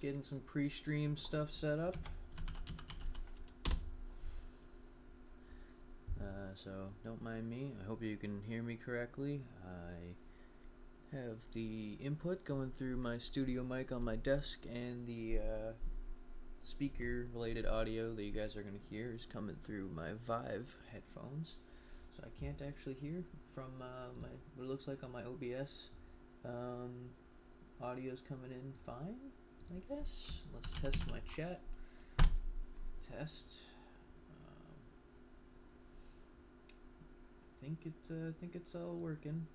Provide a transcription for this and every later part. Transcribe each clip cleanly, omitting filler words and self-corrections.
getting some pre-stream stuff set up. So don't mind me. I hope you can hear me correctly. I have the input going through my studio mic on my desk, and the speaker related audio that you guys are going to hear is coming through my Vive headphones. So I can't actually hear from what it looks like on my OBS. Audio's coming in fine, I guess. Let's test my chat. Test. I think it's all working.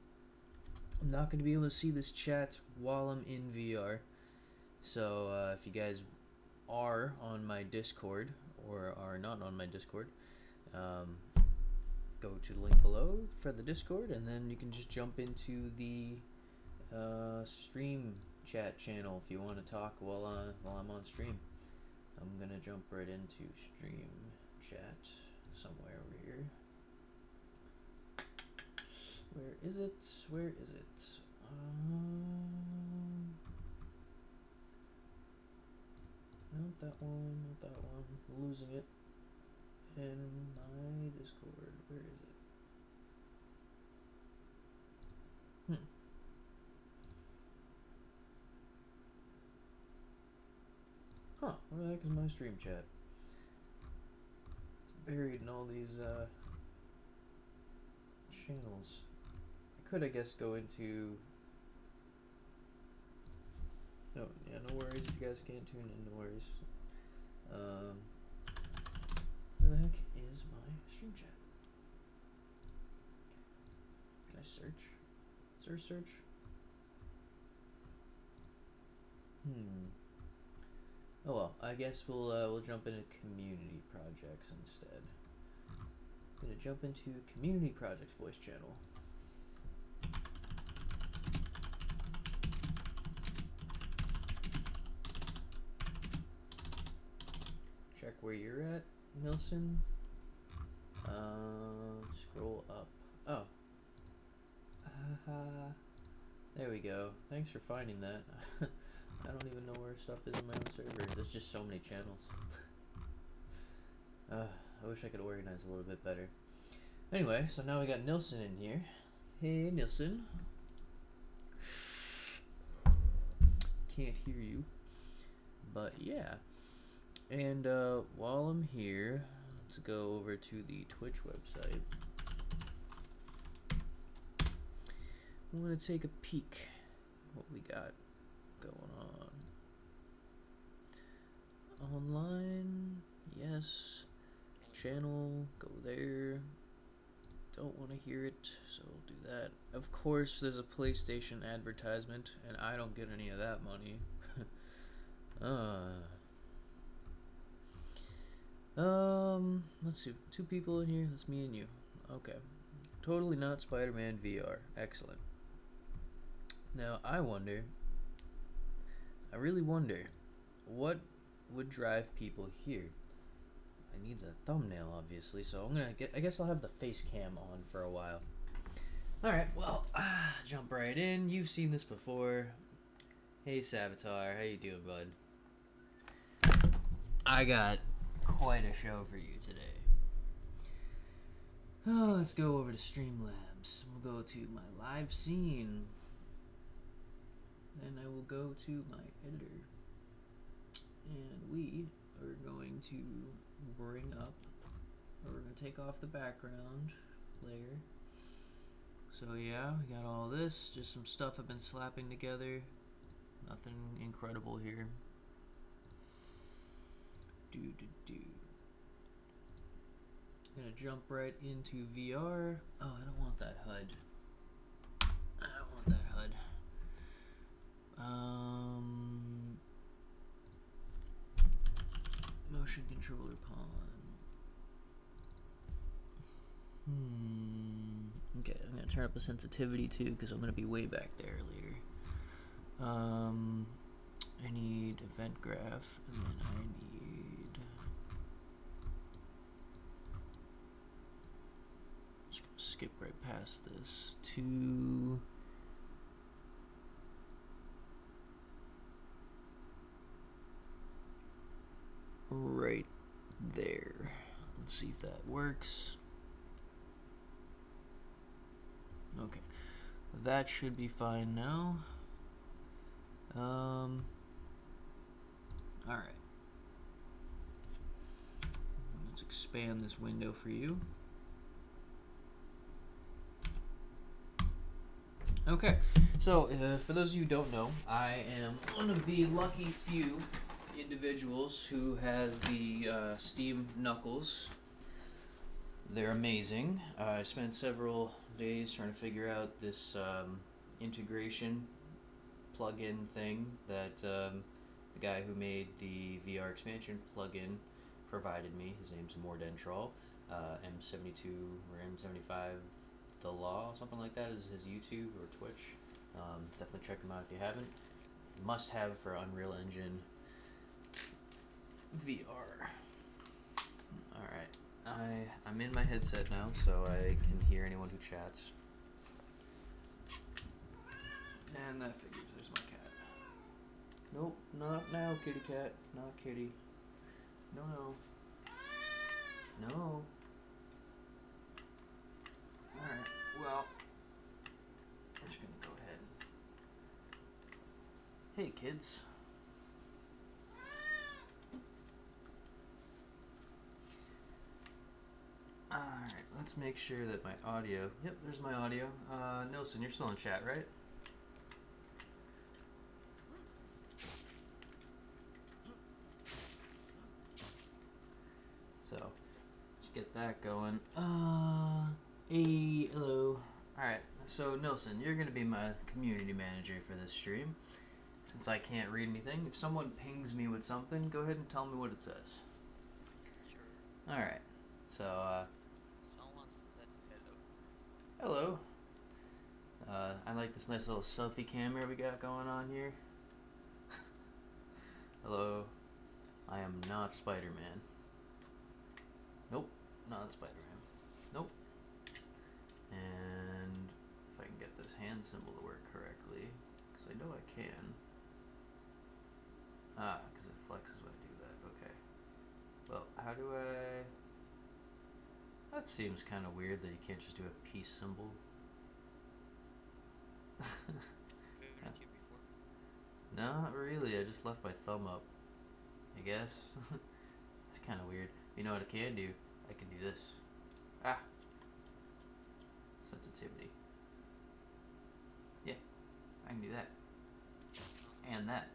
I'm not going to be able to see this chat while I'm in VR. So if you guys are on my Discord or are not on my Discord, go to the link below for the Discord, and then you can just jump into the stream chat channel if you want to talk while I'm on stream. I'm gonna jump right into stream chat somewhere over here. Where is it? Where is it? Not that one, not that one. I'm losing it in my Discord. Where is it? Huh, where the heck is my stream chat? It's buried in all these channels. I could, I guess, go into... No, yeah, no worries if you guys can't tune in, no worries. Where the heck is my stream chat? Can I search? Search? Oh well, I guess we'll jump into community projects instead. I'm gonna jump into community projects voice channel. Check where you're at, Nilsson. Scroll up. Oh. There we go. Thanks for finding that. I don't even know where stuff is in my own server. There's just so many channels. I wish I could organize a little bit better. Anyway, so now we got Nilsson in here. Hey, Nilsson. Can't hear you. But yeah. And while I'm here, let's go over to the Twitch website. I'm going to take a peek what we got going on. Online, yes. Channel, go there. Don't want to hear it, so we'll do that. Of course, there's a PlayStation advertisement, and I don't get any of that money. Let's see. 2 people in here. That's me and you. Okay. Totally Not Spider-Man VR. Excellent. Now, I really wonder, what would drive people here? It needs a thumbnail, obviously, so I guess I'll have the face cam on for a while. Alright, well, jump right in. You've seen this before. Hey, Savitar, how you doing, bud? I got quite a show for you today. Oh, let's go over to Streamlabs. We'll go to my live scene. Then I will go to my editor. And we are going to bring up, or we're going to take off the background layer. So yeah, we got all this, just some stuff I've been slapping together. Nothing incredible here. Gonna jump right into VR. Oh, I don't want that HUD. I don't want that HUD. Motion controller pawn. Okay, I'm gonna turn up the sensitivity too, because I'm gonna be way back there later. I need event graph, and then I need... Just gonna skip right past this to... There. Let's see if that works. Okay. That should be fine now. Alright. Let's expand this window for you. Okay, so for those of you who don't know, I am one of the lucky few individuals who has the Steam Knuckles. They're amazing. I spent several days trying to figure out this integration plugin thing that the guy who made the VR expansion plugin provided me. His name's Mordentrol, M72 or M75 The Law, something like that is his YouTube or Twitch. Definitely check him out if you haven't. Must have for Unreal Engine VR. Alright, I'm in my headset now, so I can hear anyone who chats. And that figures there's my cat. Nope, not now, kitty cat. Not kitty. No, no. No. Alright, well, I'm just gonna go ahead. Hey, kids. Alright, let's make sure that my audio... Yep, there's my audio. Nilsson, you're still in chat, right? So, let's get that going. Hey, hello. Alright, so Nilsson, you're gonna be my community manager for this stream. Since I can't read anything, if someone pings me with something, go ahead and tell me what it says. Sure. Alright, so, Someone said hello. hello. I like this nice little selfie camera we got going on here. Hello. I am not Spider-Man. Nope, not Spider-Man. Nope. And if I can get this hand symbol to work correctly, because I know I can. Ah, because it flexes when I do that. Okay. Well, how do I... That seems kind of weird that you can't just do a peace symbol. Couldn't you before? No, not really. I just left my thumb up. I guess. It's kind of weird. You know what I can do? I can do this. Ah! Sensitivity. Yeah, I can do that. And that.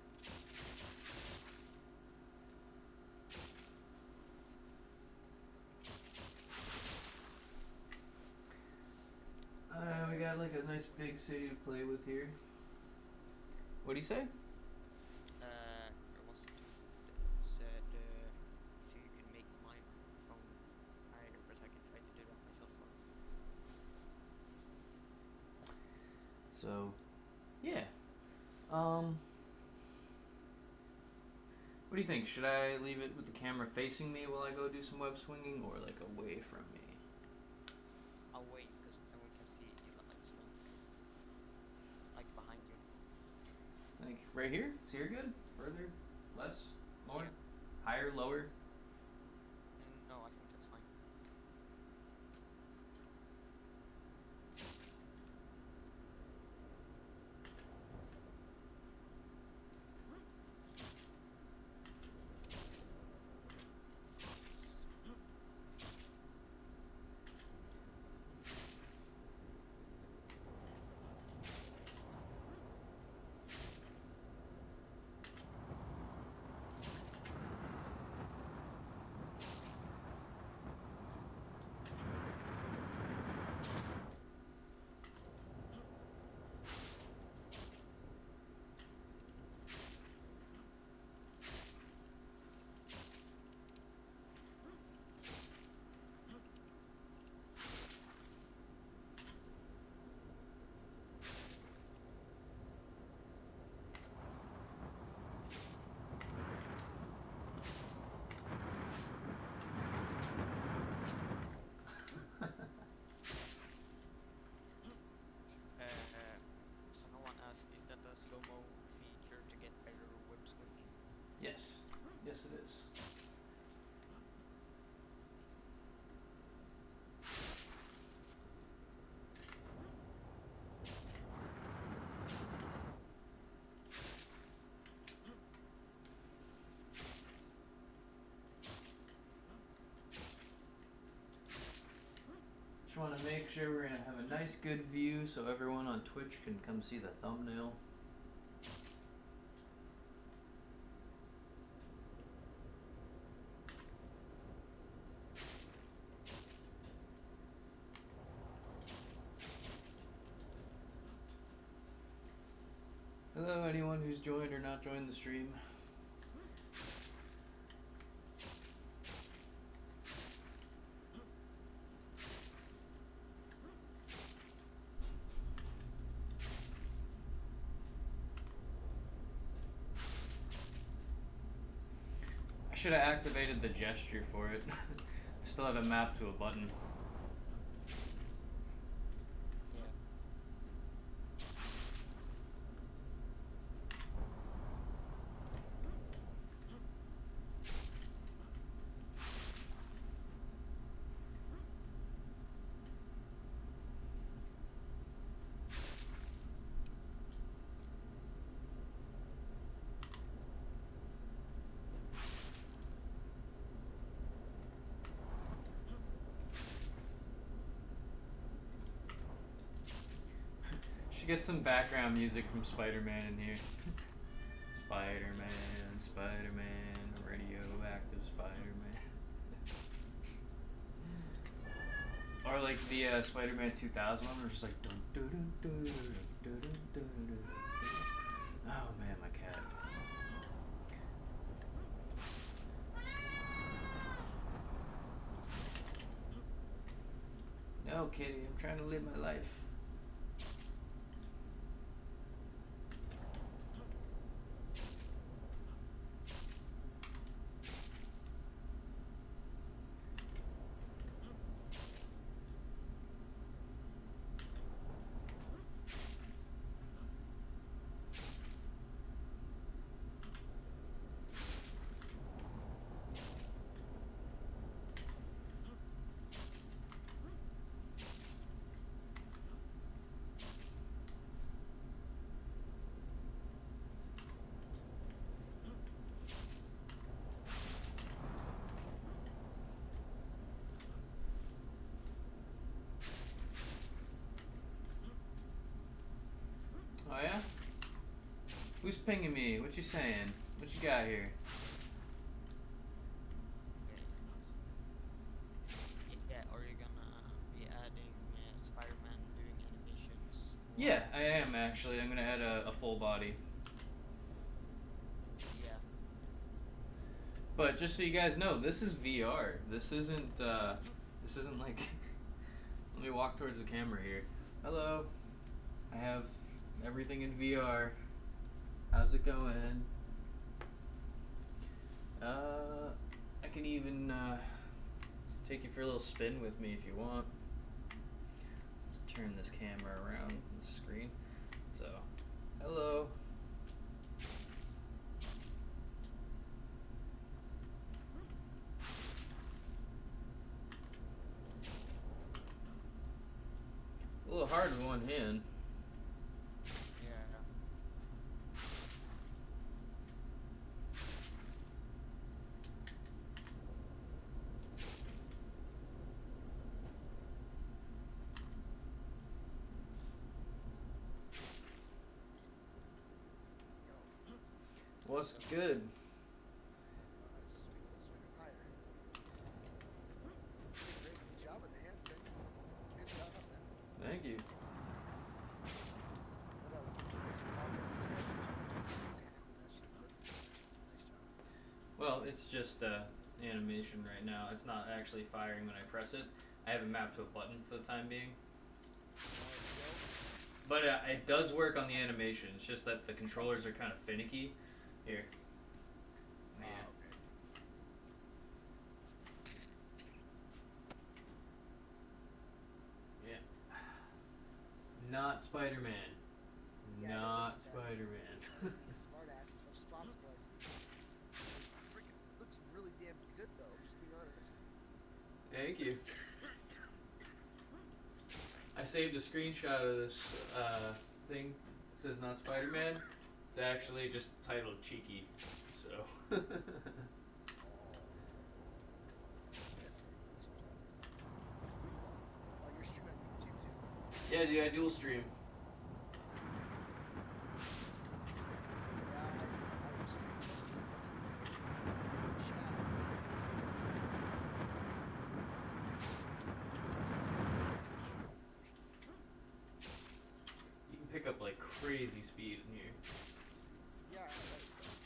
We got like a nice big city to play with here. What do you say? There was a dude that said if you could make my phone higher, but I can try to do that myself. So, yeah. What do you think? Should I leave it with the camera facing me while I go do some web swinging, or like away from me? I'll wait because then we can see you like swing, like behind you. Like right here? So you're good? Further? Less? More? Higher? Lower? No, I think that's fine. Someone asked, is that a slow-mo feature to get better web swinging? Yes. Yes, it is. Just want to make sure we're gonna have a nice, good view so everyone on Twitch can come see the thumbnail. Hello, anyone who's joined or not joined the stream. I should have activated the gesture for it. I still have it mapped to a button. Should get some background music from Spider-Man in here. Spider-Man, Spider-Man, radioactive Spider-Man. Or like the Spider-Man 2000 one, where it's like dun, dun, dun, dun, dun, dun, dun, dun. Oh man, my cat. No, kitty, I'm trying to live my life. Oh yeah? Who's pinging me? What you saying? What you got here? Yeah, are you gonna be adding Spider-Man doing animations? Yeah, I am actually. I'm gonna add a full body. Yeah. But just so you guys know, this is VR. This isn't like. Let me walk towards the camera here. Hello. I have everything in VR. How's it going? I can even take you for a little spin with me if you want. Let's turn this camera around the screen. So, hello. A little hard with one hand. What's good? Thank you. Well, it's just animation right now. It's not actually firing when I press it. I have it mapped to a button for the time being. But it does work on the animation. It's just that the controllers are kind of finicky. Here. Yeah. Yeah. Not Spider-Man. Yeah, Not Spider-Man. Smart ass as much as possible, I see. It freaking looks really damn good though, just being honest. Thank you. I saved a screenshot of this thing. It says not Spider-Man. It's actually just titled Cheeky. So. While you're Yeah, dude, I dual stream. Yeah, I stream most of the chat. You can pick up like crazy speed in here. Yeah, that's cool.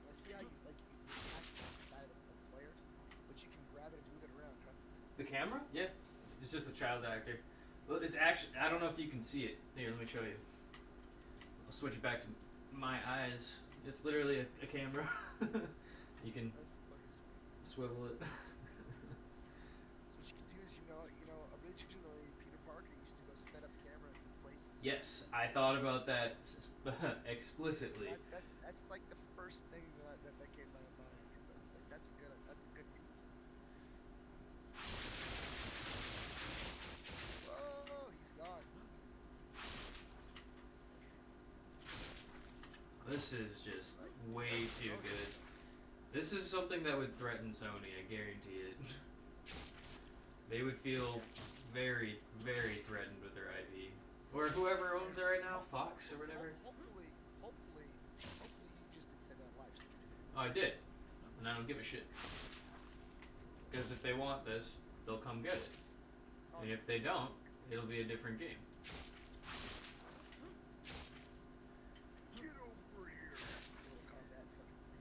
I see how you like you attach it to the side of the player, but you can grab it and move it around, huh? The camera? Yeah. It's just a child actor. Well, it's actually, I don't know if you can see it. Here, let me show you. I'll switch it back to my eyes. It's literally a camera. You can That's fucking sweet. swivel it. So what you can do is, originally Peter Parker used to go set up cameras in places. Yes, I thought about that explicitly. That's like the first thing that came to my mind, because that's a good Whoa, he's gone. This is just way too good. This is something that would threaten Sony, I guarantee it. They would feel very, very threatened with their IP. Or whoever owns it right now, Fox or whatever. Hopefully you just did send out live stream. Oh, I did. And I don't give a shit. Because if they want this, they'll come get it. And if they don't, it'll be a different game. Get over here. Mortal Kombat fucking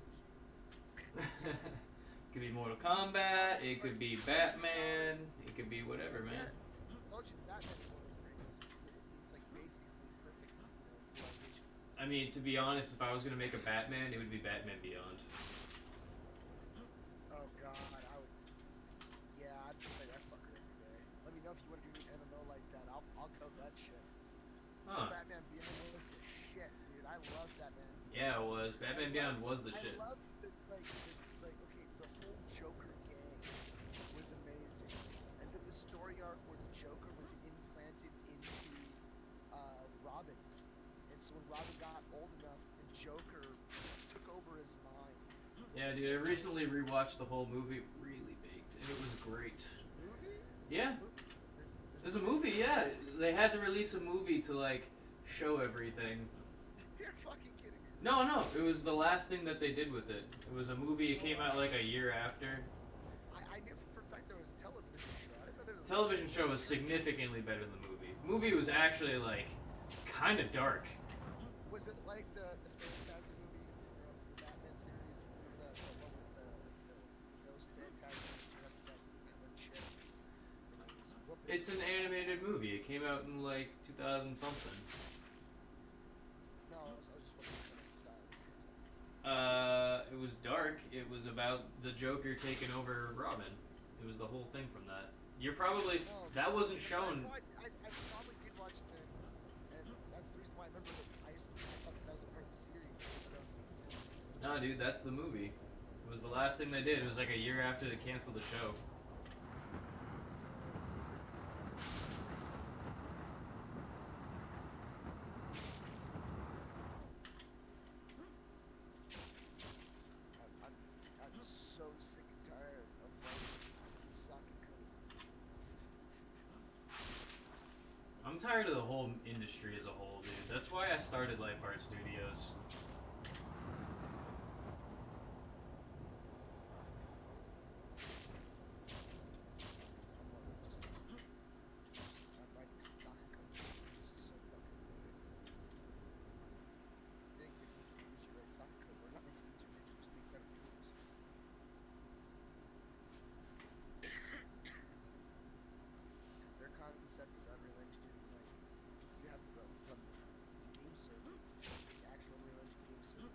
It could be Mortal Kombat, it could be Batman, it could be whatever, man. I told you the Batman one was pretty good. It's like basically perfect, realization. I mean, to be honest, if I was gonna make a Batman, it would be Batman Beyond. Oh god, I'd play that fucker every day. Let me know if you want to do an MMO like that. I'll code that shit. Huh. Batman Beyond was the shit, dude. I love Batman. Yeah, it was. Batman Beyond was the shit. I love okay, the whole Joker gang was amazing. And then the story arc where the Joker was implanted into Robin. And so when Robin got old enough, the Joker took over his mind. Yeah, dude, I recently rewatched the whole movie, really baked, and it was great. Movie? Yeah. There's a movie, yeah. They had to release a movie to, like, show everything. You're fucking kidding me. No, it was the last thing that they did with it. It was a movie, it came out like a year after. I knew for a fact there was a television show. I didn't know there was The television show was significantly better than the movie. The movie was actually, like, kind of dark. Was it like the Phantasm movie from the Batman series? The one with the ghost Phantasm? It's an animated movie. It came out in, like, 2000 something. No, I was just wondering what style. It was dark. It was about the Joker taking over Robin. It was the whole thing from that. You're probably... That wasn't shown... I probably did watch the... And that's the reason why I remember it. I just thought that was a part of the series. Nah, dude, that's the movie. It was the last thing they did. It was like a year after they canceled the show. I'm so sick and tired of like soccer code. I'm tired of the whole industry as a whole, dude. That's why I started Life Art Studios. I'm writing some soccer code. This is so fucking weird. I think if we can use your right soccer code, we're not making it easier, maybe just make better tools. Because their concept of Unreal Engine, like, you have to run the game server, the actual Unreal Engine game server.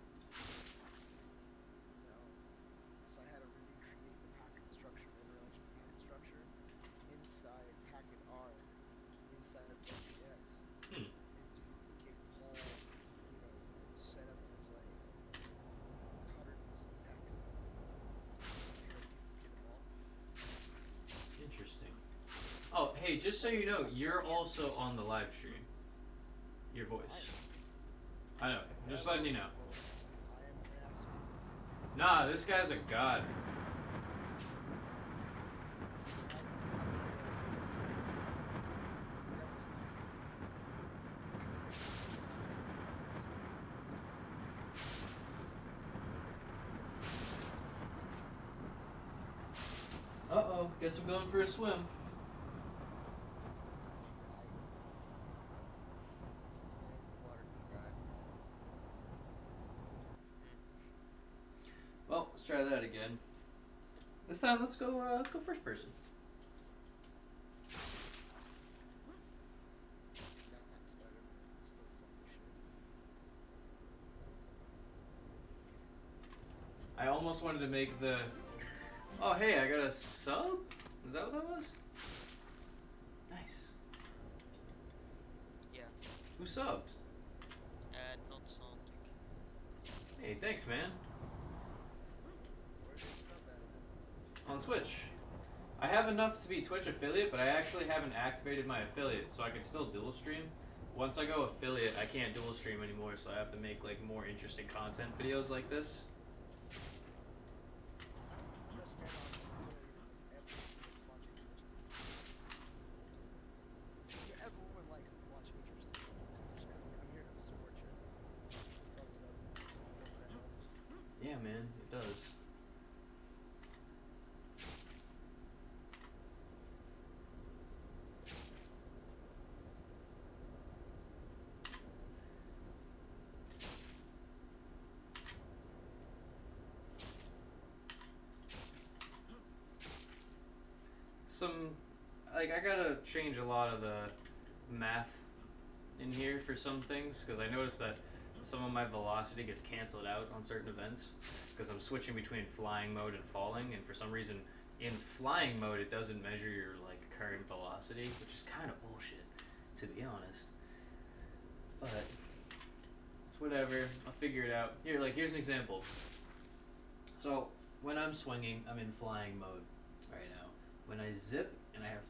So I had to recreate the packet structure, Unreal Engine packet structure, inside packet R, inside of JS, and duplicate the whole, setup. There's like 100 and some packets. Get them all. Interesting. Oh, hey, just so you know, you're also on the live stream. Your voice. I know. Just letting you know. I am an asshole. Nah, this guy's a god. Uh-oh, guess I'm going for a swim. Water guy. Well, let's try that again. This time, let's go first person. That's better. It's still funny shit. I almost wanted to make the... Oh, hey, I got a sub? Is that what that was? Nice. Yeah. Who subbed? Not Santic. Hey, thanks, man. Where's the sub at? On Twitch. I have enough to be Twitch affiliate, but I actually haven't activated my affiliate, so I can still dual stream. Once I go affiliate, I can't dual stream anymore, so I have to make like more interesting content videos like this. Just get on affiliate with everyone watching Twitch. Yeah, everyone likes watching interesting videos. I'm here to support you. Thumbs up. Hope that helps. Yeah, man, it does. Like, I gotta change a lot of the math in here for some things, because I noticed that some of my velocity gets canceled out on certain events, because I'm switching between flying mode and falling, and for some reason, in flying mode, it doesn't measure your, like, current velocity, which is kind of bullshit, to be honest. But, it's whatever, I'll figure it out. Here, like, here's an example. So, when I'm swinging, I'm in flying mode right now. When I zip and I have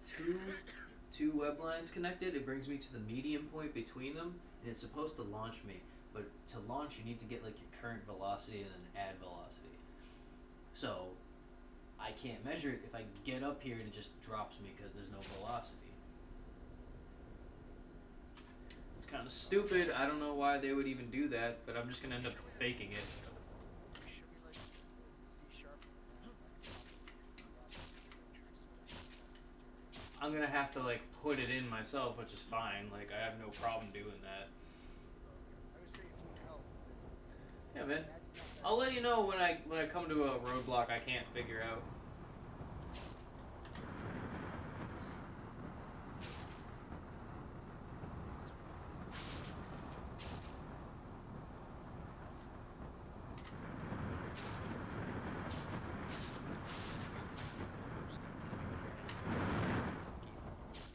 two web lines connected, it brings me to the medium point between them, and it's supposed to launch me. But to launch, you need to get like your current velocity and then add velocity. So I can't measure it if I get up here and it just drops me because there's no velocity. It's kind of stupid. I don't know why they would even do that, but I'm just gonna end up faking it. Should we like C# I'm gonna have to like put it in myself, which is fine. Like I have no problem doing that. I would say if you need help, then it's, Yeah, man. that's not that I'll let you know when I come to a roadblock I can't figure out.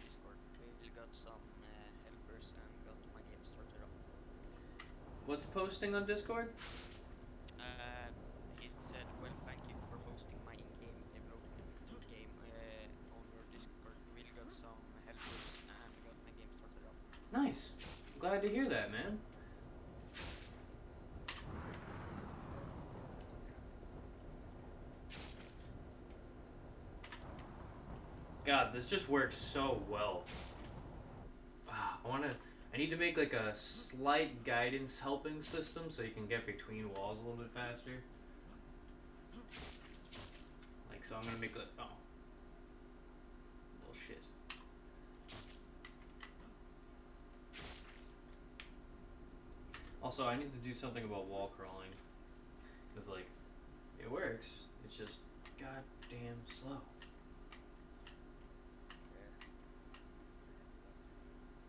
Discord. We got some helpers and got my game started up. What's posting on Discord? He said, well, thank you for hosting my in-game development game on your Discord. Really got some helpers and got my game started up. Nice. Glad to hear that, man. God, this just works so well. I need to make like a slight guidance helping system so you can get between walls a little bit faster. Like, so I'm gonna make oh. Bullshit. Also, I need to do something about wall crawling. Because, like, it works. It's just goddamn slow.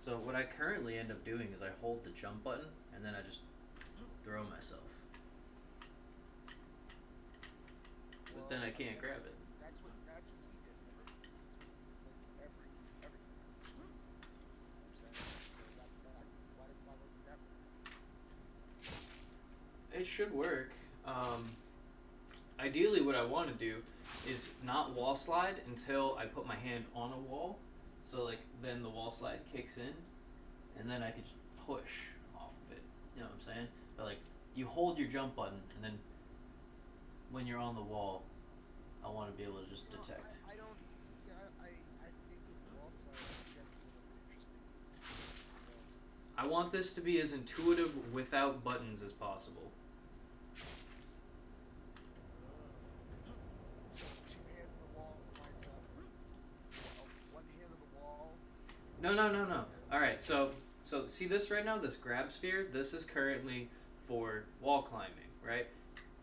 So what I currently end up doing is I hold the jump button and then I just throw myself. But then I can't grab it. That's what he did. Remember? That's what, like every place. You know what I'm saying? So why would that work? It should work. Ideally what I want to do is not wall slide until I put my hand on a wall. So like then the wall slide kicks in and then I can just push off of it. You know what I'm saying? But like you hold your jump button and then when you're on the wall, I want to be able to just detect. I don't. See, I think with wall slide, that's a little bit interesting. I want this to be as intuitive without buttons as possible. So 2 hands on the wall, climb No, no, no, no. All right, so see this right now, this grab sphere. This is currently for wall climbing, right?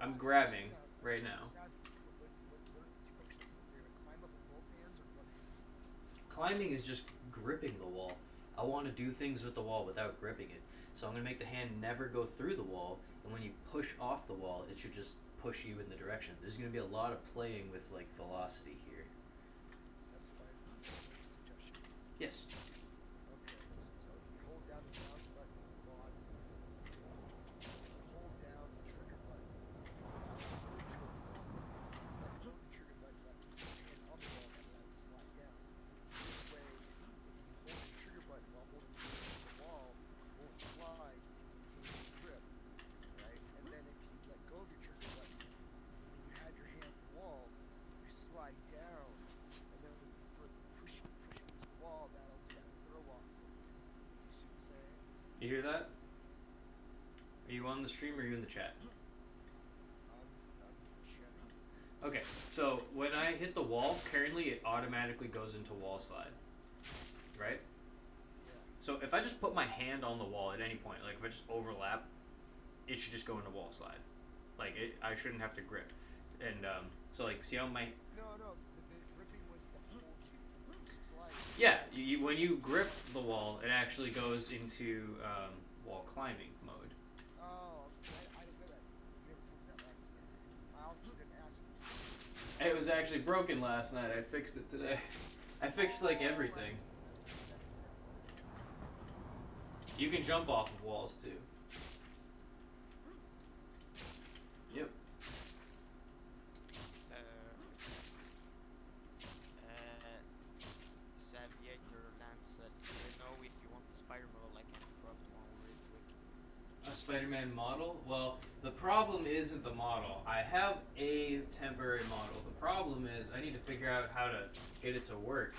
I'm grabbing right now. Just asking, what do you functionally do? You're gonna climb up with both hands, or what? Climbing is just gripping the wall. I want to do things with the wall without gripping it. So I'm gonna make the hand never go through the wall, and when you push off the wall, it should just push you in the direction. There's gonna be a lot of playing with like velocity here. That's fine. Suggestion. Yes. Okay, so if you hold down the mouse button, well, obviously this is if you hold down the trigger button, let go of the trigger button, but keep your hand on the wall and let it slide down. This way, if you hold the trigger button while holding the wall, it won't slide, you can retain your grip, right? And then if you let go of your trigger button and you have your hand on the wall, you slide down, and then when you push against the wall, that'll do that throw off. You see what I'm saying? You hear that? Are you on the stream or are you in the chat? I'm checking. Okay, so when I hit the wall, currently it automatically goes into wall slide, right? Yeah. So if I just put my hand on the wall at any point, like if I just overlap, it should just go into wall slide. Like I shouldn't have to grip. And so like, see how my No, the gripping was to hold you from sliding. yeah, when you grip the wall, it actually goes into wall climbing mode. Oh, I didn't know that. You never told me that last time. I also didn't ask you. It was actually broken last night. I fixed it today. I fixed like everything. You can jump off of walls too. Yep. Saviator Lancet, do you know if you want the spider model, I can craft one really quick. A Spider-Man model? Well, the problem isn't the model. I have a temporary model. The problem is I need to figure out how to get it to work.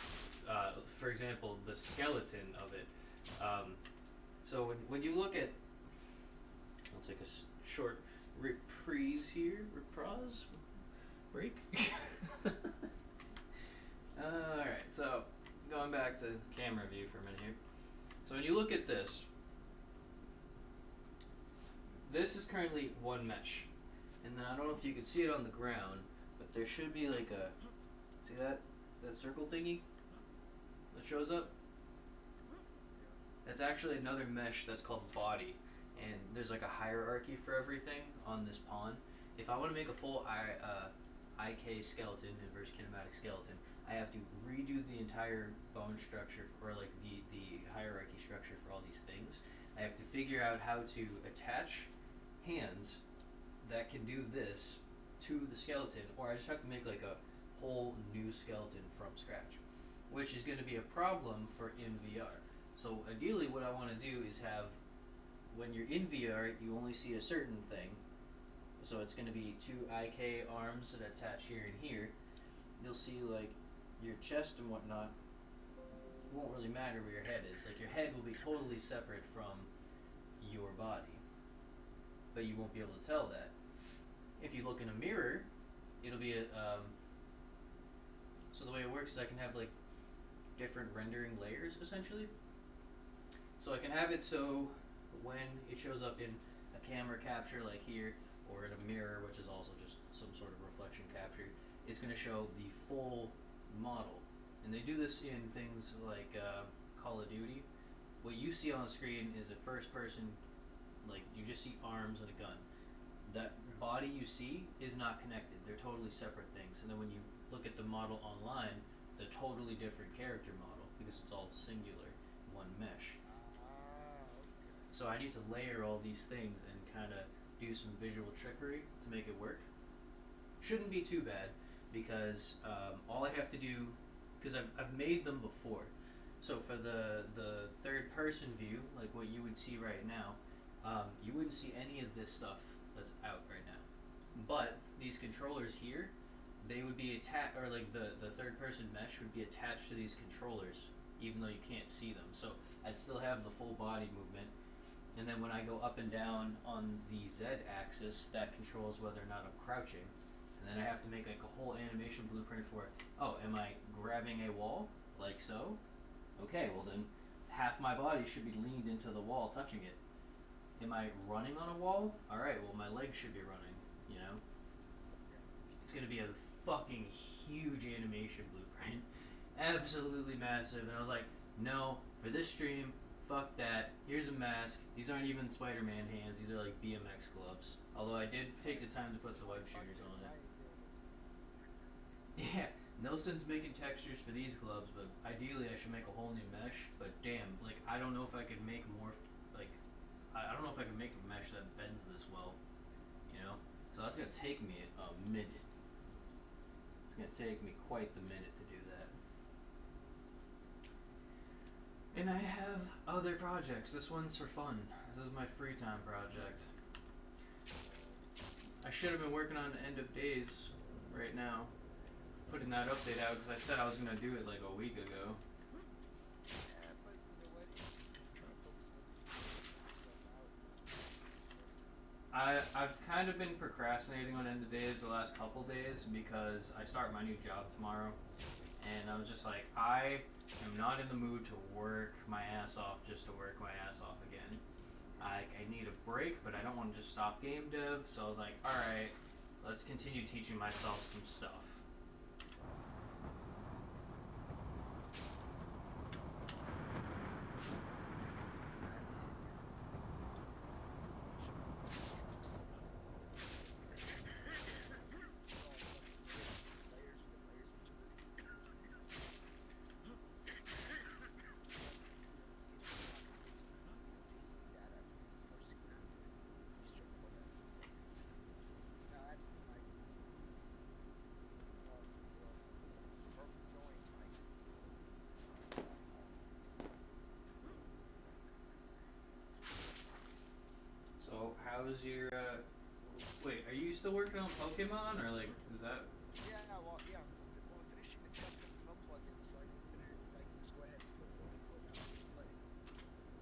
For example, the skeleton of it. So when you look at... I'll take a short reprise here. Reprise? Break? Alright, so going back to camera view for a minute here. So when you look at this, this is currently one mesh. And then I don't know if you can see it on the ground, but there should be like a, see that circle thingy that shows up? That's actually another mesh that's called body. And there's like a hierarchy for everything on this pawn. If I want to make a full IK skeleton, inverse kinematic skeleton, I have to redo the entire bone structure, or like the hierarchy structure for all these things. I have to figure out how to attach hands that can do this to the skeleton, or I just have to make like a whole new skeleton from scratch, which is going to be a problem for in VR. So ideally what I want to do is have, when you're in VR, you only see a certain thing. So it's going to be two IK arms that attach here and here. You'll see like your chest and whatnot. It won't really matter where your head is. Like your head will be totally separate from your body, but you won't be able to tell that. If you look in a mirror, it'll be a so the way it works is I can have like different rendering layers essentially. So I can have it so when it shows up in a camera capture like here, or in a mirror, which is also just some sort of reflection capture, it's going to show the full model. And they do this in things like Call of Duty. What you see on the screen is a first person, like you just see arms and a gun. That body you see is not connected. They're totally separate things. And then when you look at the model online, it's a totally different character model because it's all singular, one mesh. Okay. So I need to layer all these things and kind of do some visual trickery to make it work. Shouldn't be too bad because all I have to do, because I've made them before. So for the third person view, like what you would see right now, you wouldn't see any of this stuff that's out right now. But these controllers here, they would be attached, or like the third person mesh would be attached to these controllers, even though you can't see them. So I'd still have the full body movement. And then when I go up and down on the Z axis, that controls whether or not I'm crouching. And then I have to make like a whole animation blueprint for, oh, am I grabbing a wall? Like so? Okay, well then half my body should be leaned into the wall, touching it. Am I running on a wall? All right. Well, my legs should be running. You know. It's gonna be a fucking huge animation blueprint, absolutely massive. And I was like, no, for this stream, fuck that. Here's a mask. These aren't even Spider-Man hands. These are like BMX gloves. Although I did take the time to put the web shooters on it. Yeah, no sense making textures for these gloves, but ideally I should make a whole new mesh. But damn, like I don't know if I could make more, like I don't know if I can make a mesh that bends this well, you know. So that's gonna take me a minute. It's gonna take me quite the minute to do that. And I have other projects. This one's for fun. This is my free time project. I should have been working on End of Days right now, putting that update out because I said I was gonna do it like a week ago. Yeah, but you know what? Try to focus on yourself out. I've kind of been procrastinating on End of Days the last couple days because I start my new job tomorrow, and I was just like, I am not in the mood to work my ass off just to work my ass off again. I need a break, but I don't want to just stop game dev, so I was like, alright, let's continue teaching myself some stuff. How's your, wait, are you still working on Pokemon, or like, is that? Yeah, well, yeah, I'm finishing the text and no plugin, so I can finish, I can just go ahead and put Pokemon out and play.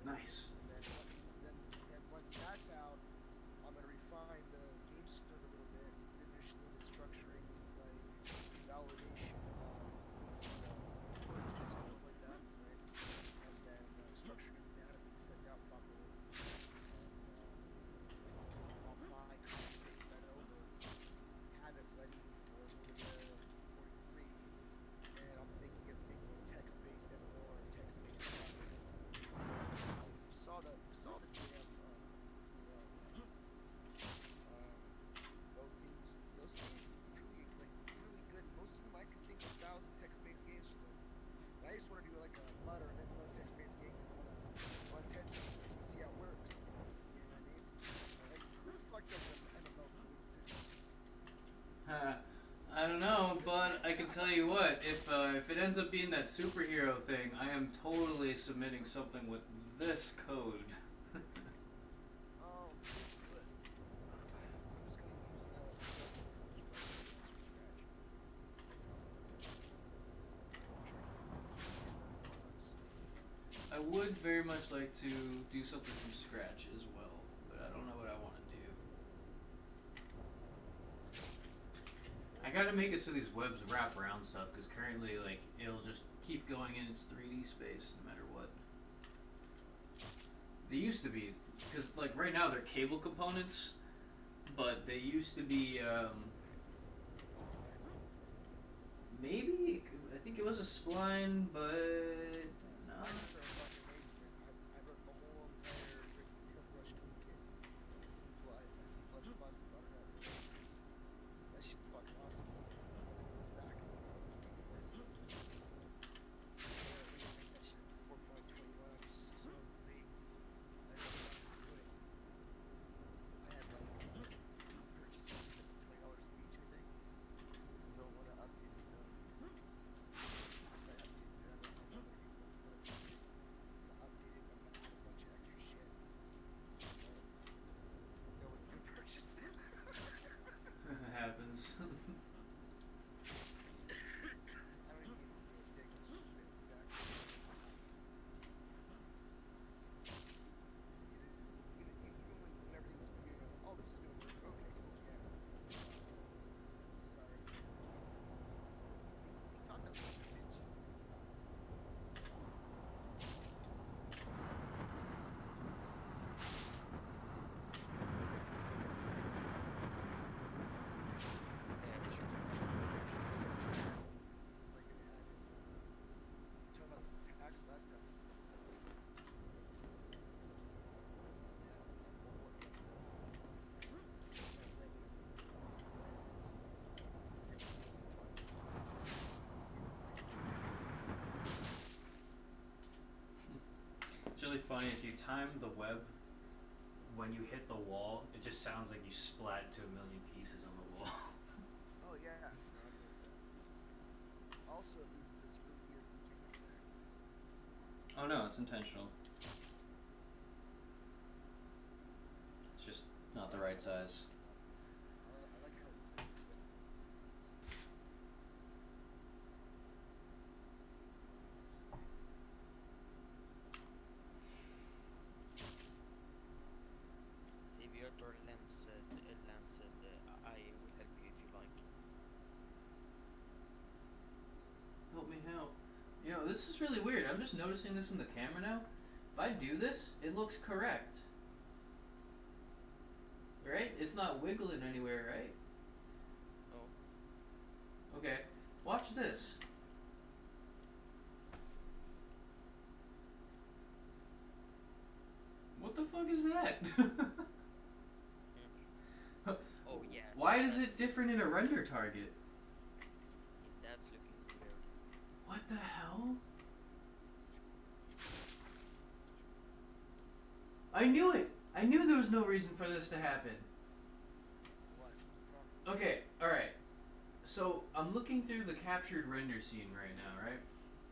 Nice. And once that's out, I'm gonna refine the game script a little bit, finish a little bit structuring, like, validation, inputs and stuff like that, right? And then structuring the data being sent out properly. Apply, copy, paste that over, have it ready for the 43, and I'm thinking of making it text-based and more text-based stuff. You saw the DM, those themes really, like, really good. Most of them I could think of 1,000 text-based games for them. But I just want to do like a Mutter and then one text-based game because I want to test the system and see how it works. You know what I mean? Like, who the fuck does an MMO food? I don't know, but I can tell you what, if it ends up being that superhero thing, I am totally submitting something with this code. Oh, good. I'm just gonna use the That's how I would very much like to do something from scratch as well, but I don't know what I want to do. I gotta make it so these webs wrap around stuff, because currently, like, it'll just keep going in its 3D space no matter what. They used to be, because, like, right now they're cable components, but they used to be, maybe? I think it was a spline, but no. Spiders are fucking amazing, man. I wrote the whole entire freaking Tilt Brush toolkit in C++, and Butternut. That shit's fucking awesome. When it goes back and for it to make that shit for 4.21, I'm just so lazy. I don't know how to do it. I had like purchases for $20 each, I think. I don't want to update it though. If I updated it, I don't know what it would. really funny. If you time the web when you hit the wall, it just sounds like you splat into a million pieces on the wall. Oh yeah, no, I noticed that. Also, it leaves this really weird decay up there. Oh no, it's intentional. It's just not the right size. I like how it looks like it's sometimes. Xavier or Lancet, I will help you if you like. Help me help. You know, this is really weird. I'm just noticing this in the camera now. If I do this, it looks correct. Right? It's not wiggling anywhere, right? Oh. Okay. Watch this. What the fuck is that? Oh yeah. Why is it different in a render target? That's looking weird. What the hell? I knew it! I knew there was no reason for this to happen. What? What's wrong? Okay, alright. So, I'm looking through the captured render scene right now, right?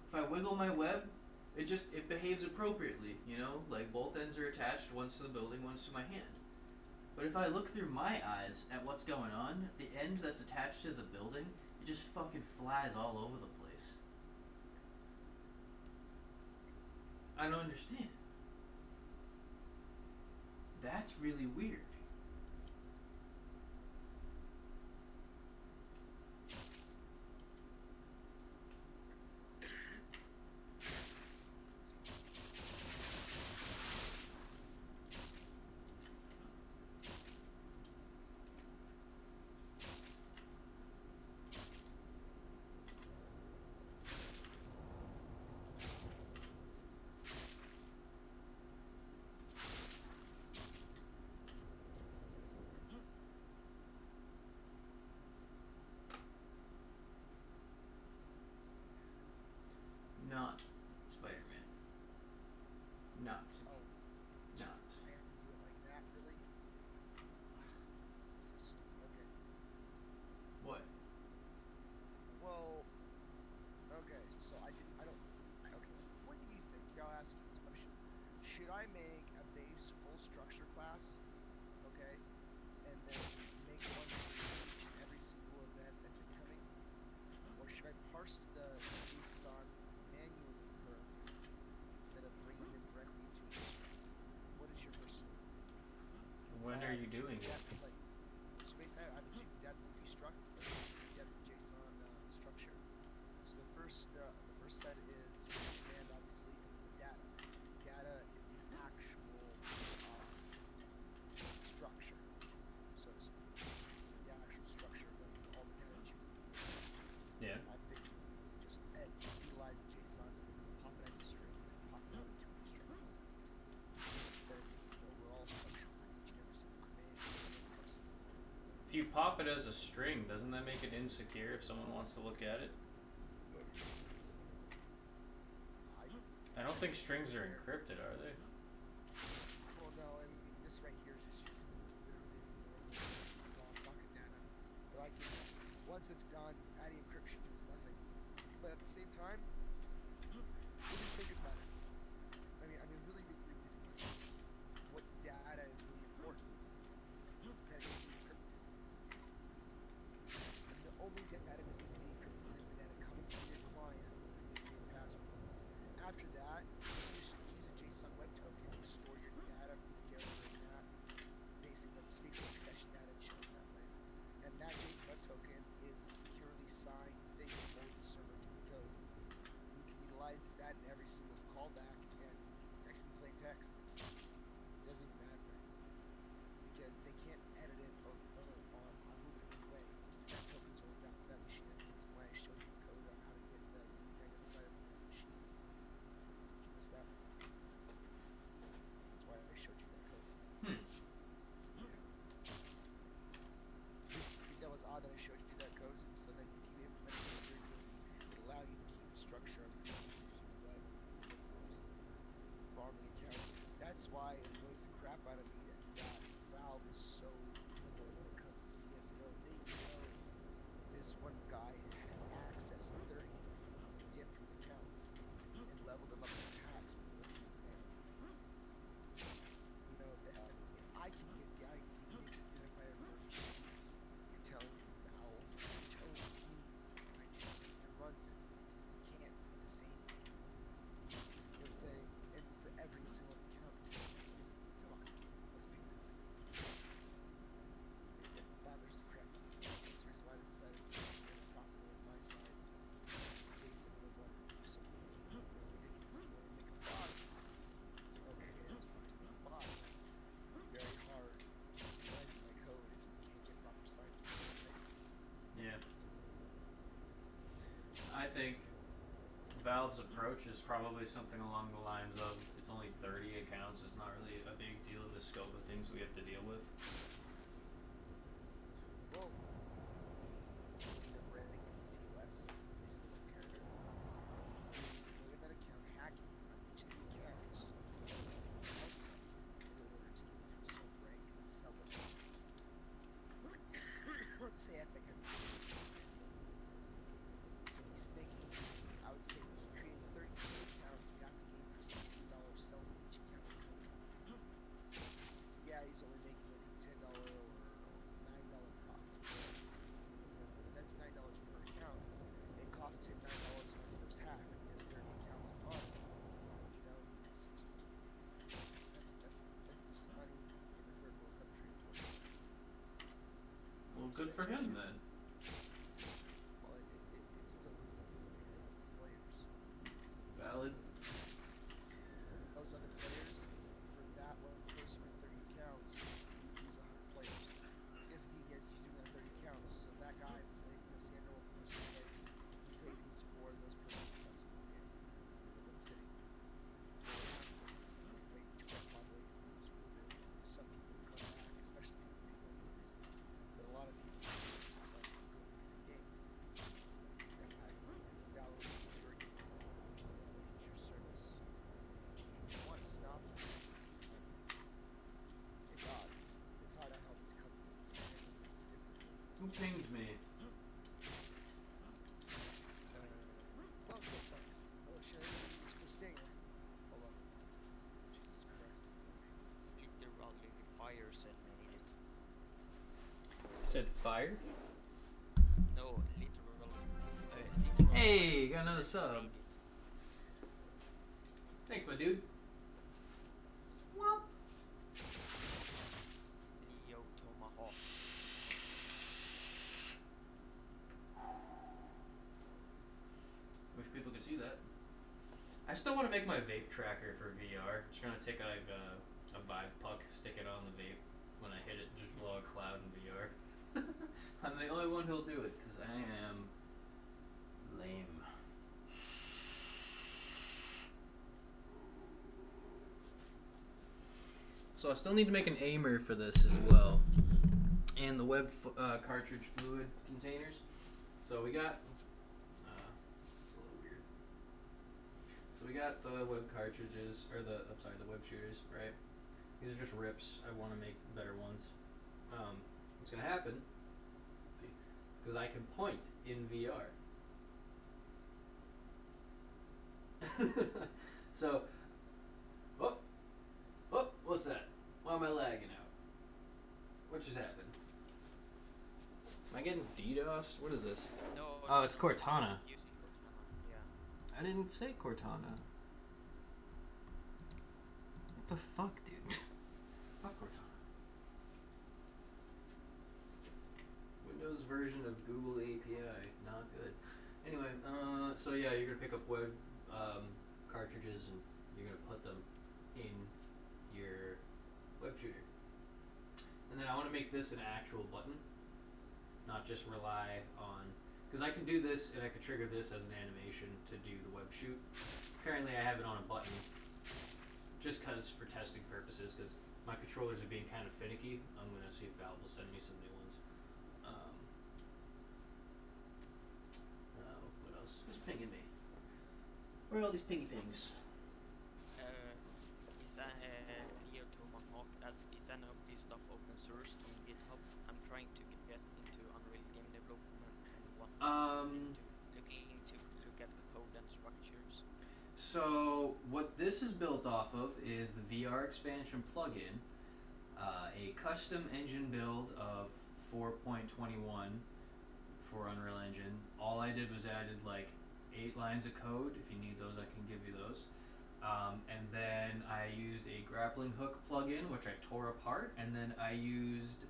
If I wiggle my web, it behaves appropriately, you know? Like, both ends are attached, one's to the building, one's to my hand. But if I look through my eyes at what's going on, the end that's attached to the building, it just fucking flies all over the place. I don't understand. That's really weird. Not Spider-Man. Not. Oh, Not. Jesus, I have to do it like that, really? This is so stupid. Okay. What? Well, okay, so okay, what do you think? Here, I'll ask you this question. Should I make a base full structure class, okay, and then make one for each and every single event that's incoming? Or should I parse the JSON manually per event instead of bringing them directly into the struct? What is your personal? When are you doing it? So basically, I have a two-depth struct, two-depth JSON structure. So the first set is command, obviously, and the data. Data is the actual structure, so to speak. The actual structure of all the data that you need. Yeah. I think just utilize the JSON, pop it as a string, and then pop it out into a string. Instead of the overall structure for each and every single command and parsing. If you pop it as a string, doesn't that make it insecure if someone wants to look at it? I don't think strings are encrypted, are they? Well, no, I mean, this right here is just using literally raw socket data. But I can, once it's done, adding encryption is nothing. But at the same time, really think about it. I mean, really think about it. What data is really important that needs to be encrypted. And the only data that needs to be encrypted is the data coming from your client with a username and password. After that, you just use a JSON web token to store your data for the guarantor in that. Basically session data and shit that way. And that JSON web token is a securely signed thing that only the server can encode. You can utilize that in every single callback, and that can be plain text. It doesn't even matter. Because they can't edit it or move it anyway. That token's only down for that machine. That's why I showed you the code on how to get the unique identifier for that machine. What's that? That's why I showed you that code. Hmm. Yeah. I think that was odd that I showed you that code, so that if you implement it here, it would allow you to keep the structure of your using web, farming account, think Valve's approach is probably something along the lines of it's only 30 accounts. It's not really a big deal in the scope of things we have to deal with. Well, the branding in TOS is the character. Using that account hacking on each of the accounts in order to get into a certain rank and sell them. Let's say Epic had so he's thinking, I would say he created 32 accounts, got the game for $16, sells each account. Yeah, he's only making like a $10 or $9 profit. That's $9 per account. It costs him $9 on the first hack. He has 30 accounts a month. You know, that's decent money in a third world country. Well, good for him then. Well, it still moves the needle for your players. Valid. Those other players, for that one person with 30 accounts, you use 100 players. Because he's doing that 30 accounts, so that guy plays, see, I know what person plays. He plays against 4 of those person's accounts in one game. One sitting. Wait, probably. Some people come back, especially people who make movies. But a lot of people just like go with the game. And I value your game, your service. You want to stop it. It's odd. It's hard to help these companies. It's different. Who pinged me? Oh, good fuck. Oh, shit, you're still staying there. Hold on. Jesus Christ. Literally fire said made it. Said fire? No, literal. Hey, got another said sub. made it. Thanks, my dude. Whoop. Leo Tomahawk. Wish people could see that. I still want to make my vape tracker for VR. Just gonna take like a Vive puck, stick it on the vape. When I hit it, just blow a cloud in VR. I'm the only one who'll do it because I am lame. So I still need to make an aimer for this as well, and the web cartridge fluid containers. So we got. It's a little weird. So we got the web cartridges, or the web shooters, right? These are just rips. I want to make better ones. What's gonna happen? Let's see, because I can point in VR. So, what's that? Why am I lagging out? What just happened? Am I getting DDoS? What is this? No. Oh, it's Cortana. Using Cortana. Yeah. I didn't say Cortana. What the fuck, dude? Fuck Cortana. Windows version of Google API, not good. Anyway, so yeah, you're gonna pick up web cartridges and you're gonna put them in your web shooter. And then I want to make this an actual button, not just rely on, because I can do this and I can trigger this as an animation to do the web shoot. Currently I have it on a button just because for testing purposes, because my controllers are being kind of finicky. I'm going to see if Valve will send me some new ones. What else? Who's pinging me? Where are all these pingy pings? Is Leo Tomahawk is any of this stuff open source on GitHub? I'm trying to get into Unreal game development and want to look at code and structures. So what this is built off of is the VR expansion plugin, a custom engine build of 4.21 for Unreal Engine. All I did was added like 8 lines of code. If you need those, I can give you those. And then I used a grappling hook plugin, which I tore apart. And then I used,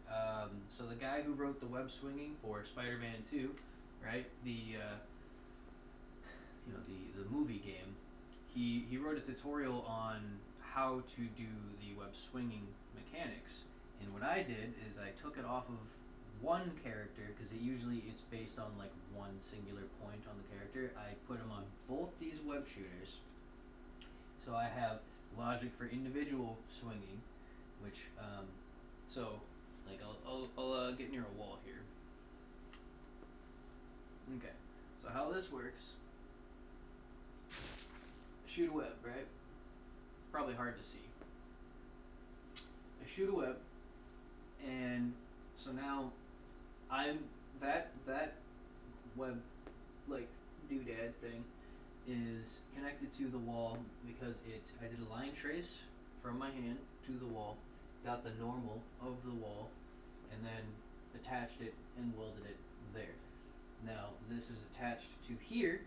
so the guy who wrote the web swinging for Spider-Man 2, right? The movie game. He wrote a tutorial on how to do the web swinging mechanics. And what I did is I took it off of one character, because it's based on like one singular point on the character, I put them on both these web shooters. So I have logic for individual swinging, which so like I'll get near a wall here. Okay, so how this works, shoot a web, right? It's probably hard to see. I shoot a web, and so now I'm that web like doodad thing is connected to the wall because I did a line trace from my hand to the wall, got the normal of the wall, and then attached it and welded it there. Now this is attached to here,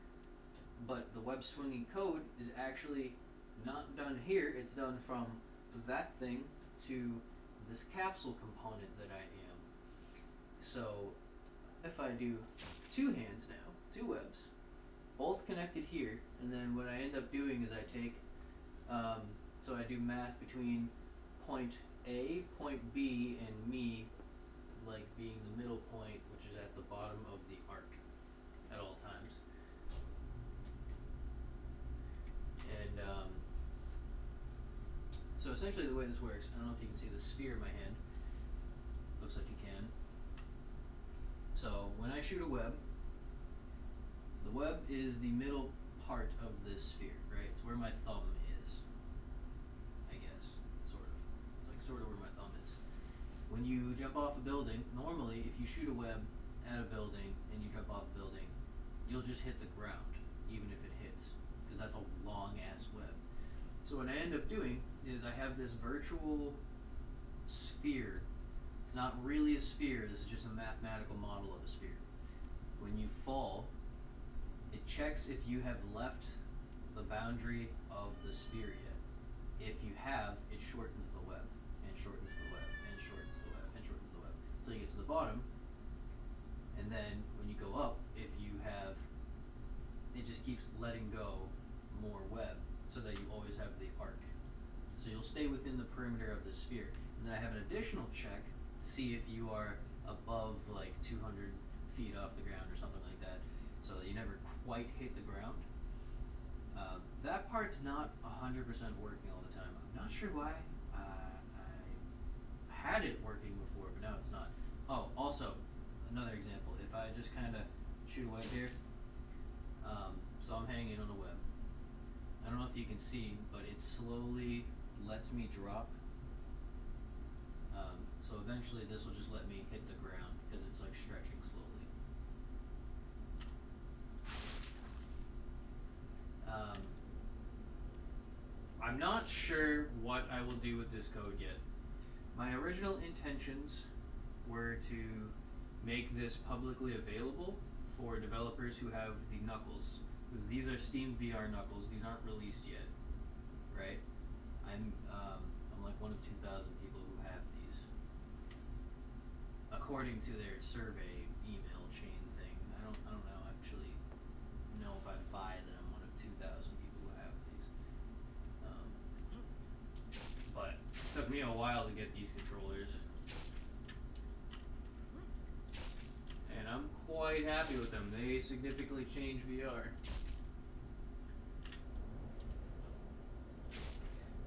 but the web swinging code is actually not done here. It's done from that thing to this capsule component that I am. So if I do two hands now, two webs, both connected here, and then what I end up doing is I take, so I do math between point A, point B, and me, like being the middle point, which is at the bottom of the arc at all times. And so essentially the way this works, I don't know if you can see the sphere in my hand. Looks like you can. So when I shoot a web, the web is the middle part of this sphere, right? It's where my thumb is, I guess, sort of. It's like sort of where my thumb is. When you jump off a building, normally if you shoot a web at a building and you jump off a building, you'll just hit the ground, even if it hits, because that's a long ass web. So what I end up doing is I have this virtual sphere. It's not really a sphere, this is just a mathematical model of a sphere. When you fall, it checks if you have left the boundary of the sphere yet. If you have, it shortens the web, and shortens the web, and shortens the web, and shortens the web, until you get to the bottom. And then when you go up, if you have, it just keeps letting go more web, so that you always have the arc. So you'll stay within the perimeter of the sphere. And then I have an additional check to see if you are above like 200 feet off the ground or something like that, so that you never quite hit the ground. That part's not 100% working all the time. I'm not sure why. I had it working before, but now it's not. Oh, also, another example. If I just kind of shoot a web here, so I'm hanging on a web. I don't know if you can see, but it slowly lets me drop. So eventually this will just let me hit the ground because it's like stretching slowly. I'm not sure what I will do with this code yet. My original intentions were to make this publicly available for developers who have the knuckles, because these are Steam VR knuckles. These aren't released yet, right? I'm like one of 2,000 people who have these, according to their survey email chain thing. I don't actually know if I buy that I'm one of 2,000 people who have these. But it took me a while to get these controllers, and I'm quite happy with them. They significantly change VR.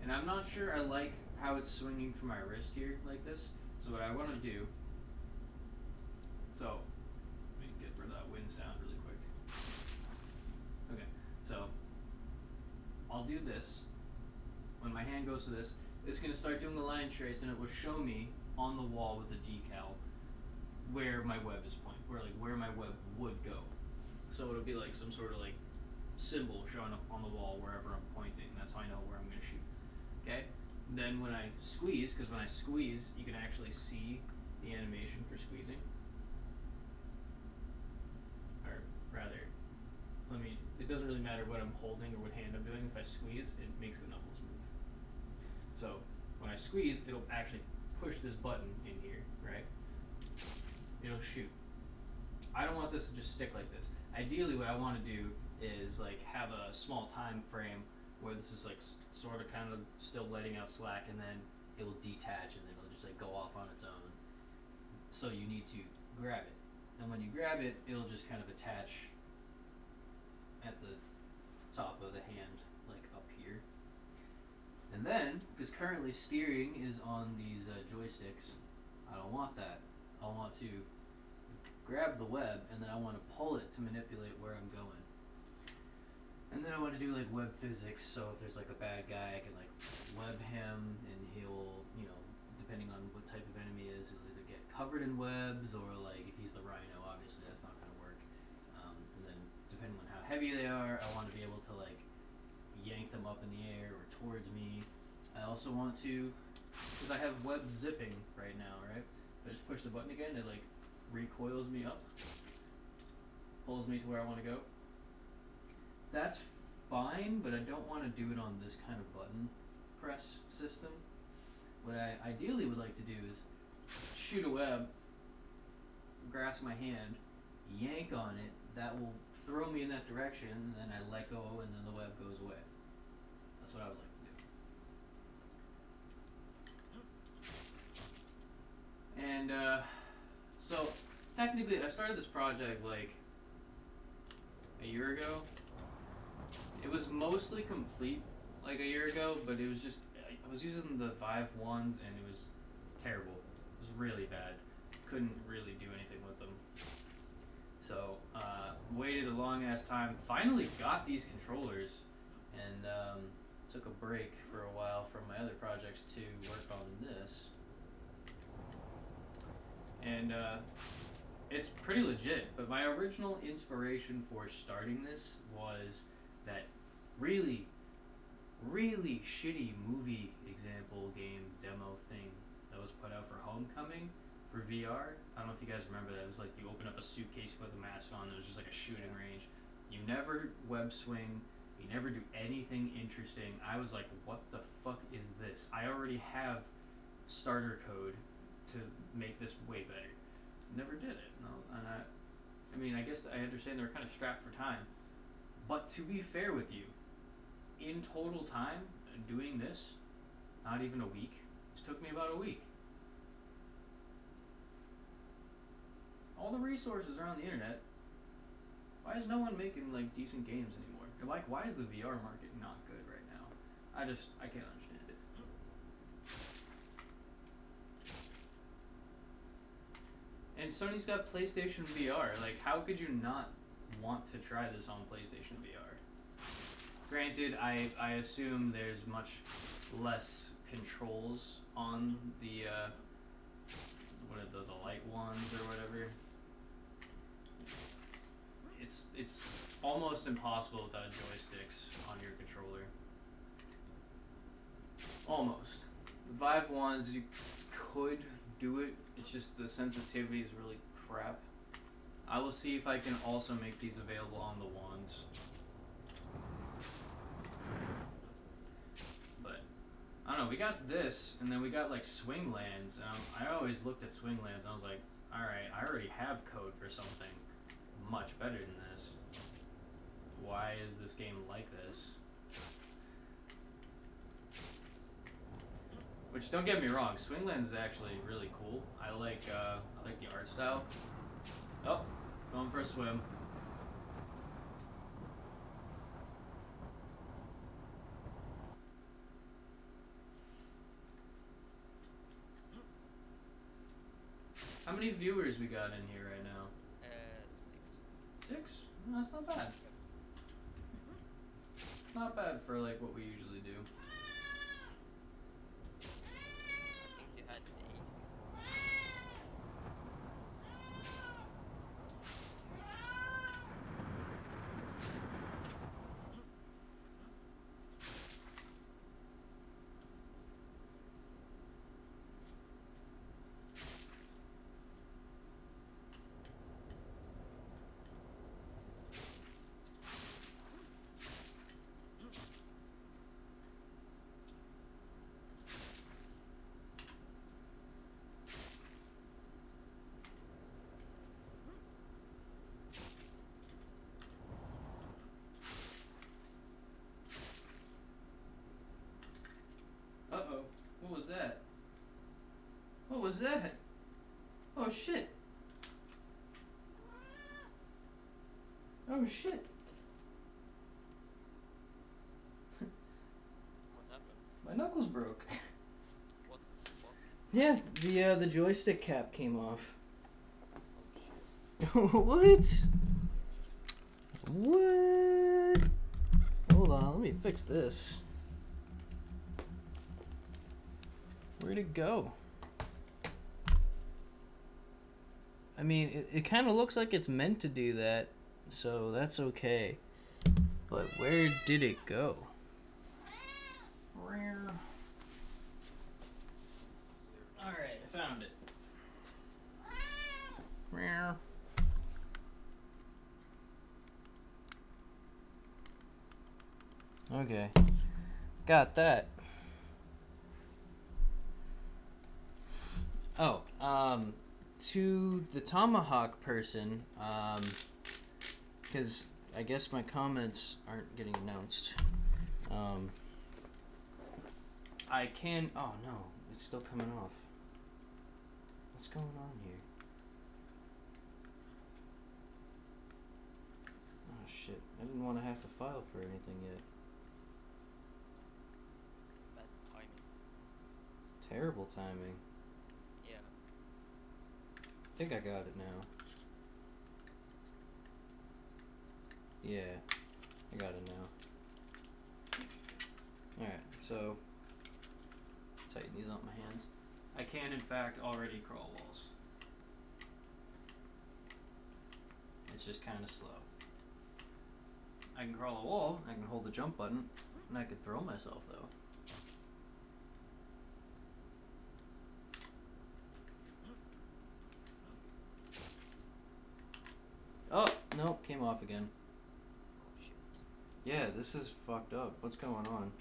And I'm not sure I like how it's swinging from my wrist here like this. So what I want to do, so let me get rid of that wind sound really quick. Okay, so I'll do this. When my hand goes to this, it's going to start doing the line trace, and it will show me on the wall with the decal where my web is pointing, where my web would go. So it'll be like some sort of like symbol showing up on the wall wherever I'm pointing. That's how I know where I'm going to shoot. Okay? Then when I squeeze, because when I squeeze, you can actually see the animation for squeezing. Or rather, it doesn't really matter what I'm holding or what hand I'm doing. If I squeeze, it makes the knuckles move. So when I squeeze, it'll actually push this button in here, right? It'll shoot. I don't want this to just stick like this. Ideally, what I want to do is like have a small time frame where this is like sort of kind of still letting out slack, and then it will detach, and then it'll just like go off on its own. so you need to grab it. And when you grab it, it'll just kind of attach at the top of the hand, like up here. And then, because currently steering is on these joysticks, I don't want that. I want to grab the web, and then I want to pull it to manipulate where I'm going. And then I want to do like web physics, so if there's like a bad guy, I can like web him, and he'll, you know, depending on what type of enemy it is, he'll either get covered in webs, or like if he's the rhino, obviously that's not going to work. And then depending on how heavy they are, I want to be able to like yank them up in the air or towards me. I also want to, because I have web zipping right now, right? If I just push the button again, it like recoils me up, pulls me to where I want to go. That's fine, but I don't want to do it on this kind of button press system. What I ideally would like to do is shoot a web, grasp my hand, yank on it, that will throw me in that direction, and then I let go, and then the web goes away. That's what I would like to do. And so technically I started this project like a year ago. It was mostly complete like a year ago, but it was just, I was using the Vive ones and it was terrible. It was really bad. Couldn't really do anything with them. So waited a long ass time, finally got these controllers, and took a break for a while from my other projects to work on this. And it's pretty legit, but my original inspiration for starting this was that really shitty movie example game demo thing that was put out for Homecoming for VR. I don't know if you guys remember that. It was like you open up a suitcase, put the mask on, it was just like a shooting range. You never web swing, you never do anything interesting. I was like, what the fuck is this? I already have starter code to make this way better. Never did it. No, and I mean, I guess I understand they were kind of strapped for time. But to be fair with you, in total time doing this, not even a week. It took me about a week. All the resources are on the internet. Why is no one making like decent games anymore? Like, why is the VR market not good right now? I can't understand it. And Sony's got PlayStation VR. Like, how could you not want to try this on PlayStation VR? Granted, I assume there's much less controls on the what are the light ones or whatever. It's almost impossible without joysticks on your controller. Almost. The Vive ones, you could do it. It's just the sensitivity is really crap. I will see if I can also make these available on the wands. But I don't know. We got this, and then we got like Swinglands. I always looked at Swinglands and I was like, all right, I already have code for something much better than this. Why is this game like this? Which, don't get me wrong, Swinglands is actually really cool. I like the art style. Oh, going for a swim. How many viewers we got in here right now? 6. 6? No, that's not bad. It's not bad for like what we usually do. I think you had 8. Uh-oh. What was that? What was that? Oh shit! Oh shit. What happened? My knuckles broke. What the fuck? Yeah, the joystick cap came off. Oh shit. What? What? Hold on, let me fix this. Where'd it go? I mean, it kind of looks like it's meant to do that, so that's okay. But where did it go? Alright, I found it. Okay, got that. Oh, to the tomahawk person, because I guess my comments aren't getting announced. I can. Oh no, it's still coming off. What's going on here? Oh shit, I didn't want to have to file for anything yet. Bad timing. It's terrible timing. Yeah. I think I got it now. Yeah, I got it now. Alright, so tighten these up my hands. I can in fact already crawl walls. It's just kind of slow. I can crawl a wall, I can hold the jump button, and I can throw myself though. Oh, nope, came off again. Oh shit. Yeah, this is fucked up. What's going on?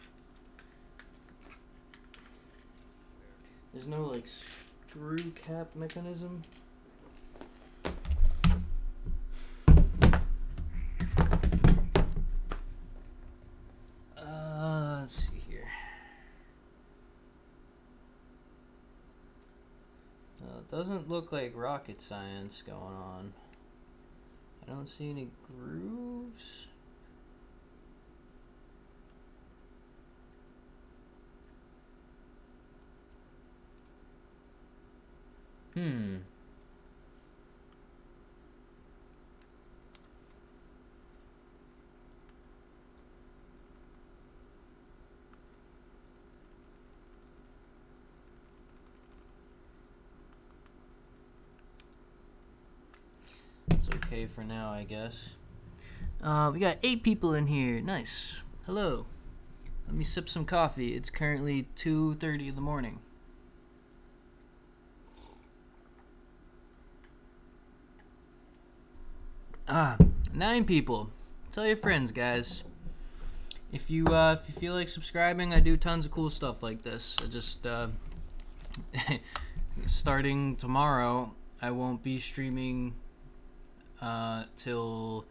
There's no like screw cap mechanism. Let's see here. It doesn't look like rocket science going on. I don't see any grooves. It's okay for now, I guess. We got 8 people in here. Nice. Hello. Let me sip some coffee. It's currently 2:30 in the morning. 9 people. Tell your friends, guys. If you feel like subscribing, I do tons of cool stuff like this. I just starting tomorrow, I won't be streaming till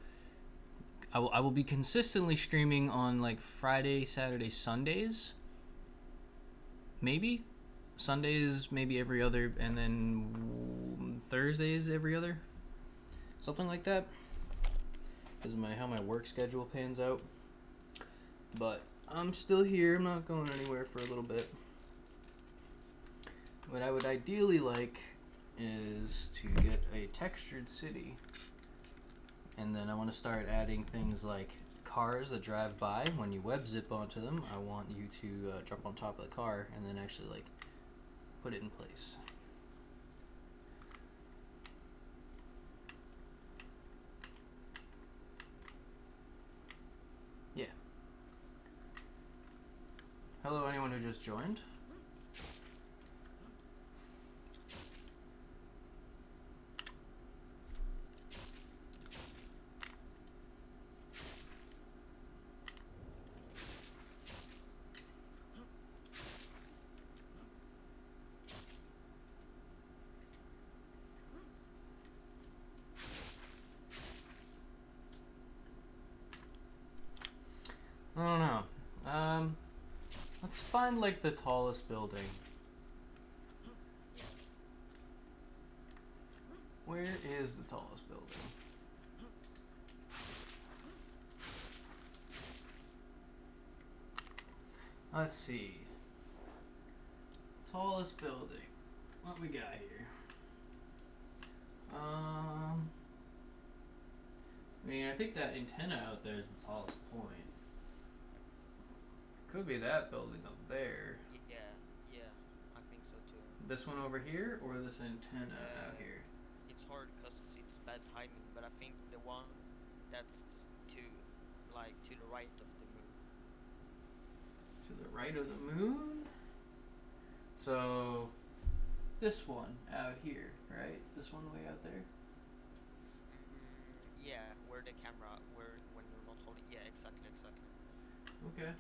I will be consistently streaming on like Friday, Saturday, Sundays. Maybe Sundays, maybe every other, and then Thursdays every other, something like that. Is how my work schedule pans out. But I'm still here. I'm not going anywhere for a little bit. What I would ideally like is to get a textured city. And then I want to start adding things like cars that drive by. When you web zip onto them, I want you to jump on top of the car and then actually like put it in place. Yeah. Hello, anyone who just joined. I don't know. Let's find like the tallest building. Where is the tallest building? Let's see. Tallest building. What we got here? I mean, I think that antenna out there is the tallest point. Could be that building up there. Yeah, I think so too. This one over here or this antenna out here? It's hard because it's bad timing, but I think the one that's to the right of the moon. To the right of the moon? So this one out here, right? This one way out there? Yeah, where the camera, when you're not holding. Yeah, exactly. Okay.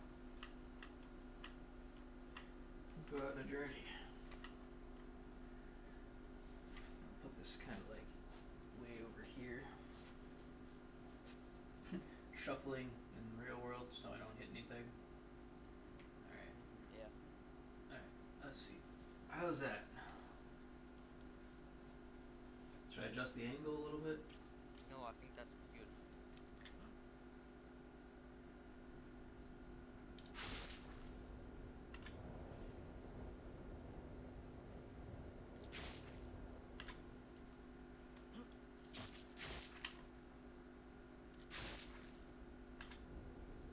Let's go out on a journey. I'll put this kind of like way over here. Shuffling in the real world so I don't hit anything. Alright. Yeah. Alright, let's see. How's that? Should I adjust the angle a little bit? No, I think that's good.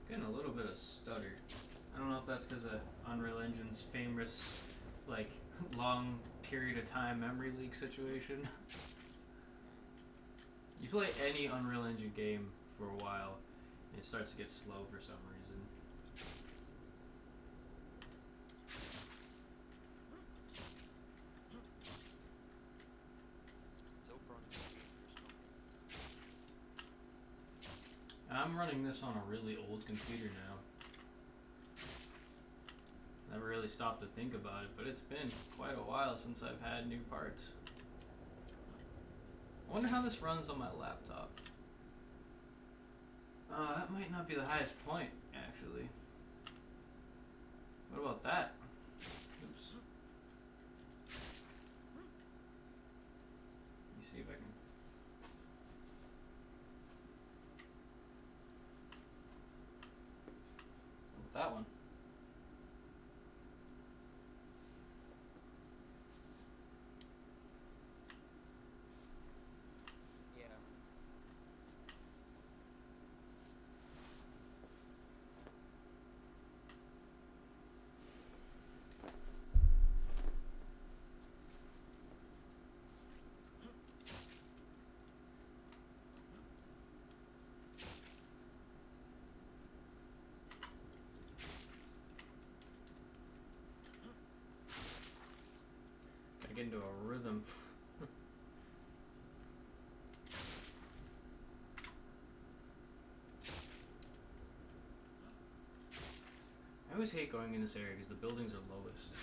Getting a little bit of stutter. I don't know if that's because of Unreal Engine's famous, like, long period of time memory leak situation. You play any Unreal Engine game for a while, and it starts to get slow for some reason. So far, I'm running this on a really old computer now. Never really stopped to think about it, but it's been quite a while since I've had new parts. I wonder how this runs on my laptop. That might not be the highest point, actually. What about that? Oops. Let me see if I can... What about that one? Get into a rhythm. I always hate going in this area because the buildings are lowest.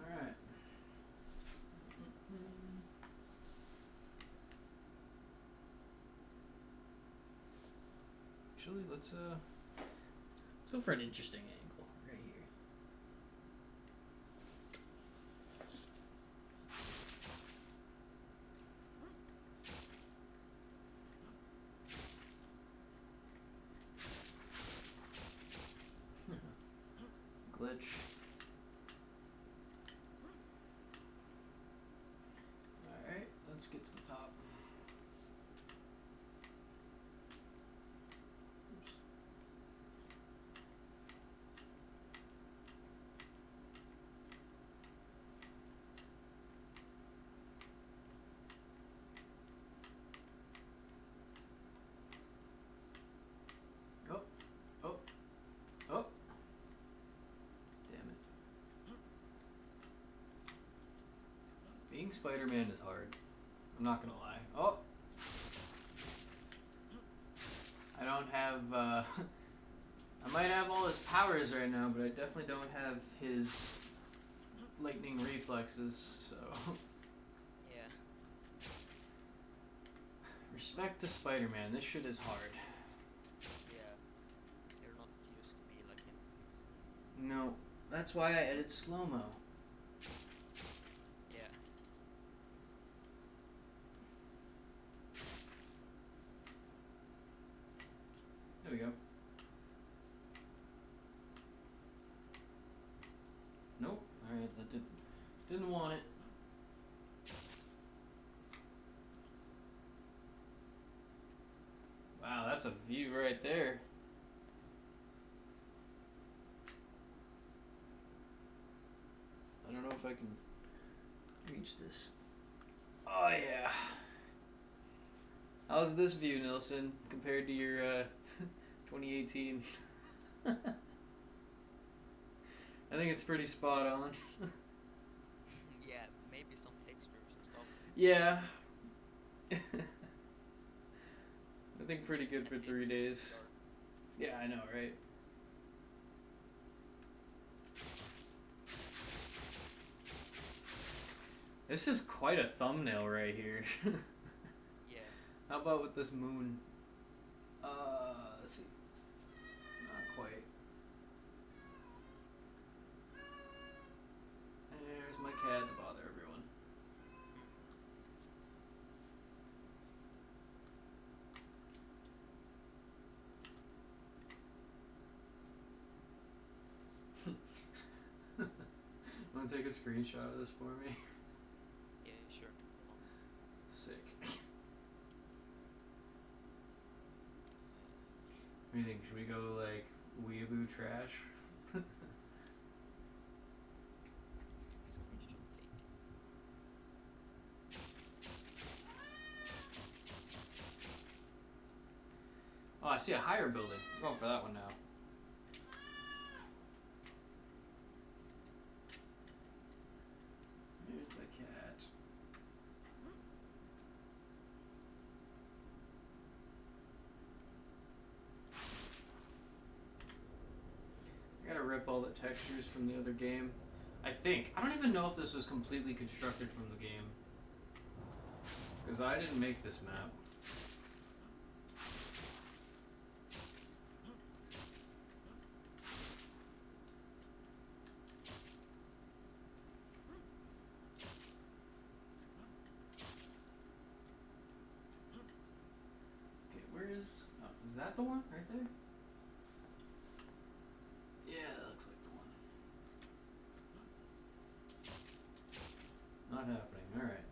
Alright. Actually, let's go for an interesting angle right here. Glitch. Alright, let's get to the top. Oops. Oh, oh, oh. Damn it. Being Spider-Man is hard. I'm not gonna lie. Oh! I don't have, I might have all his powers right now, but I definitely don't have his lightning reflexes, so... Yeah. Respect to Spider-Man, this shit is hard. Yeah. You're not used No, that's why I edit slow-mo. Yeah. There we go. Nope. Alright, that didn't want it. Wow, that's a view right there. I don't know if I can reach this. Oh yeah. How's this view, Nilsson, compared to your 2018? I think it's pretty spot on. Yeah, maybe some textures and stuff. Yeah. I think pretty good for At 3 least days. it's dark. Yeah, I know, right? This is quite a thumbnail right here. Yeah. How about with this moon? Let's see. Not quite. There's my cat to bother everyone. Want to take a screenshot of this for me? Yeah, sure. Sick. What do you think? Should we go like weeaboo trash? Screenshot take. Oh, I see a higher building. I'm going for that one now. Here's the cat. I gotta rip all the textures from the other game. I think. I don't even know if this was completely constructed from the game. Because I didn't make this map. Okay, where is... Oh, is that the one? Right there? Yeah, that looks like the one. Not happening. Alright.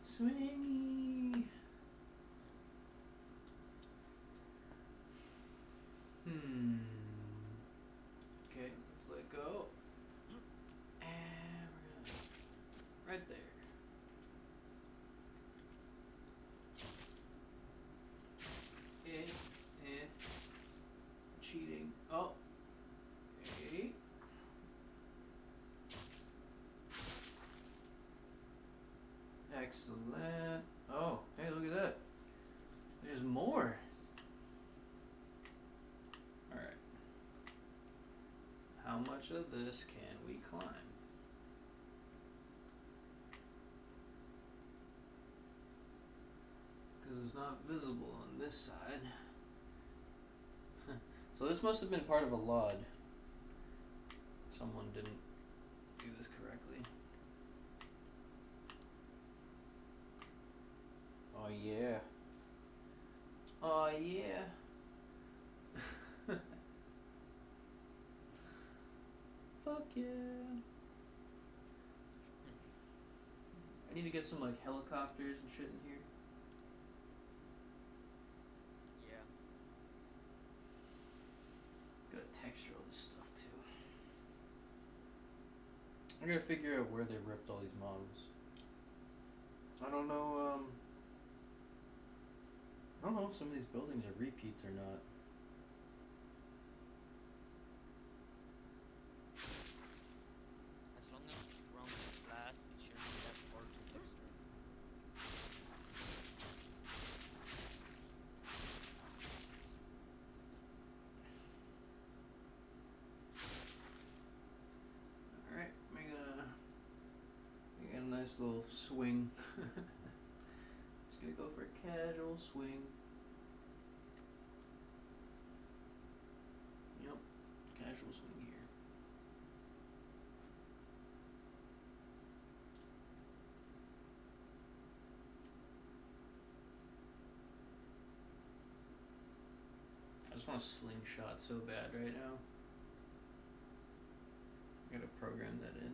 Swingy! Okay, let's let go. And we're gonna... Right there. Cheating. Oh. Hey. Excellent. Oh, hey, look at that. There's more. Alright. How much of this can we climb? Because it's not visible on this side. So this must have been part of a LOD. Someone didn't do this correctly. Oh yeah. Oh yeah. Fuck yeah. I need to get some like helicopters and shit in here. Yeah. Gotta texture all this stuff too. I gotta figure out where they ripped all these models. I don't know, I don't know if some of these buildings are repeats or not. As long as the ground is flat, it shouldn't be that hard to texture. nice little swing. Just gonna go for a casual swing. Yep, casual swing here. I just want a slingshot so bad right now. I gotta program that in.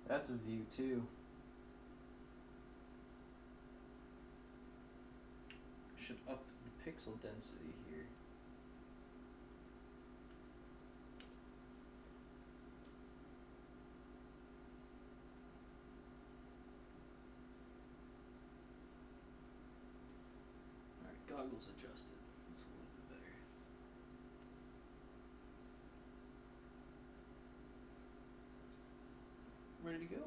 That's a view too. Should up the pixel density here. Alright, goggles adjusted. That's a little bit better. Ready to go?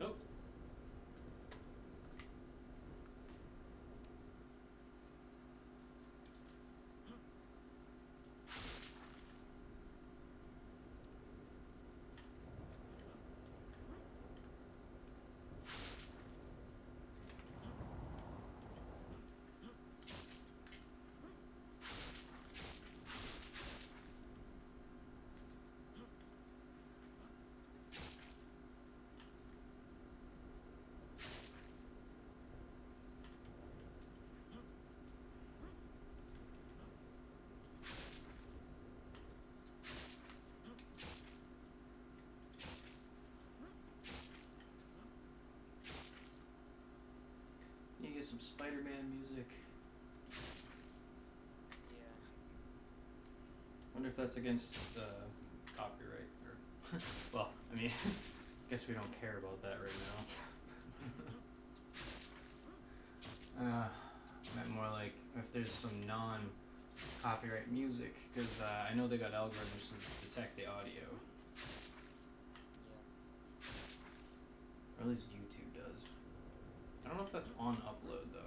Oh. You get some Spider-Man music. Yeah. Wonder if that's against copyright or well, I mean, guess we don't care about that right now. I meant more like if there's some non-copyright music, because I know they got algorithms to detect the audio, Yeah. or at least YouTube does. I don't know if that's on upload though.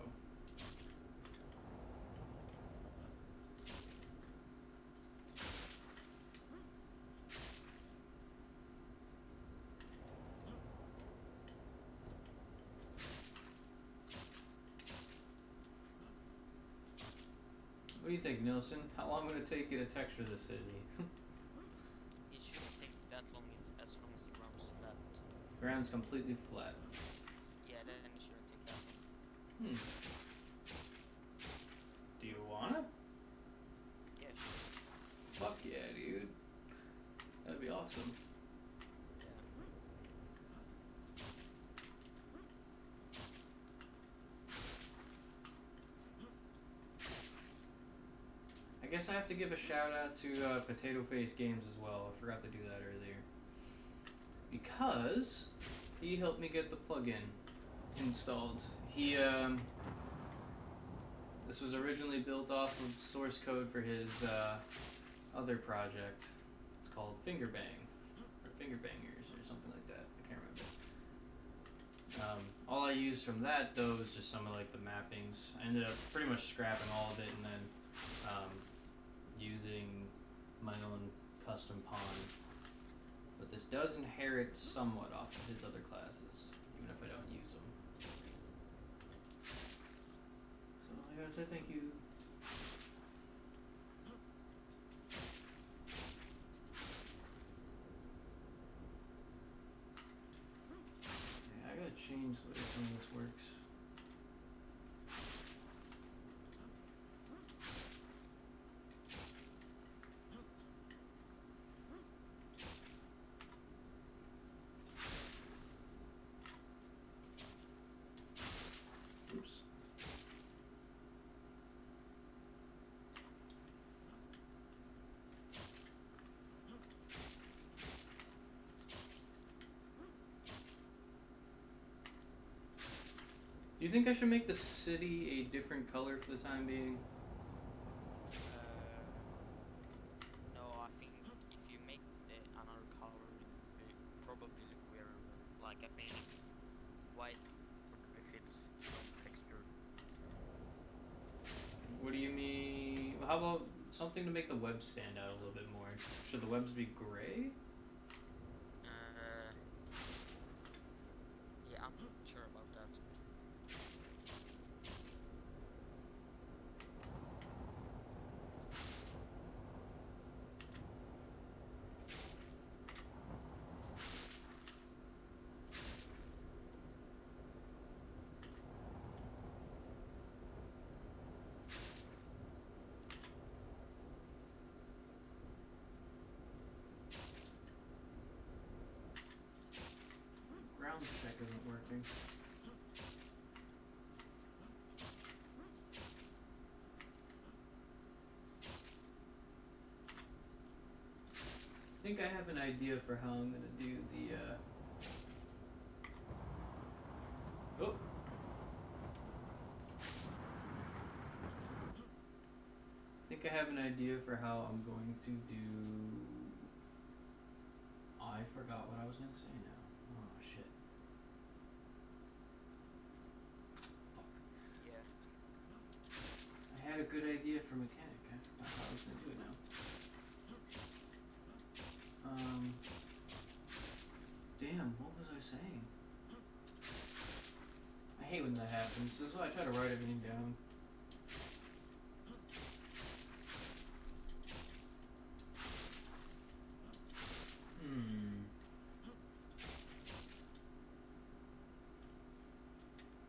What do you think, Nelson? How long would it take you to texture this city? It shouldn't take that long as long as the ground's flat. Ground's completely flat. Yeah, then it shouldn't take that long. Do you wanna? Yeah, sure. Fuck yeah, dude. That'd be awesome. I guess I have to give a shout out to Potato Face Games as well. I forgot to do that earlier. Because he helped me get the plugin installed. This was originally built off of source code for his other project. It's called Fingerbang, or Fingerbangers, or something like that. I can't remember. All I used from that though was just some of like the mappings. I ended up pretty much scrapping all of it and then using my own custom pawn. But this does inherit somewhat off of his other classes, even if I don't use them. So I gotta say thank you. Yeah, I gotta change the way some of this works. Oops. you think I should make the city a different color for the time being? No, I think if you make another color, it probably look weirder. Like I think white fits texture. What do you mean? How about something to make the webs stand out a little bit more? Should the webs be gray? Yeah, I'm not sure about that. Ground check isn't working. I think I have an idea for how I'm gonna do the oh. I think I have an idea for how I'm going to do. Oh, I forgot what I was gonna say now. Oh shit. Fuck. Yeah. I had a good idea for mechanic. I forgot how I was gonna do it now. Damn, what was I saying? I hate when that happens. This is why I try to write everything down.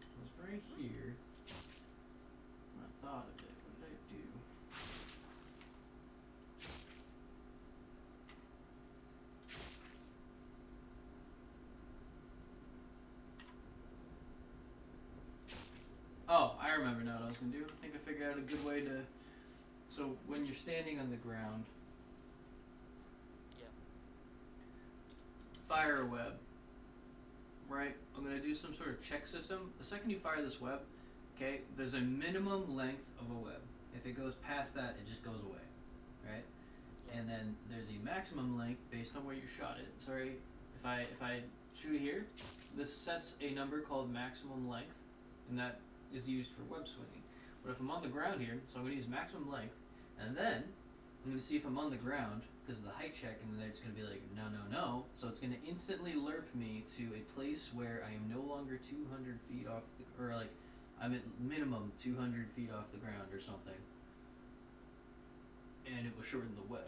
It was right here. When I thought of it, what did I do? Oh, I remember now what I was gonna do. I think I figured out a good way to. So when you're standing on the ground, Yeah. fire a web. Right? I'm gonna do some sort of check system. The second you fire this web, okay, there's a minimum length of a web. If it goes past that, it just goes away. Right? Yeah. And then there's a maximum length based on where you shot it. Sorry, if I shoot it here, this sets a number called maximum length, and that is used for web swinging. But if I'm on the ground here, so I'm going to use maximum length, and then I'm going to see if I'm on the ground, because of the height check, and then it's going to be like, no, no, no. So it's going to instantly lerp me to a place where I am no longer 200 feet off, or like, I'm at minimum 200 feet off the ground or something. And it will shorten the web.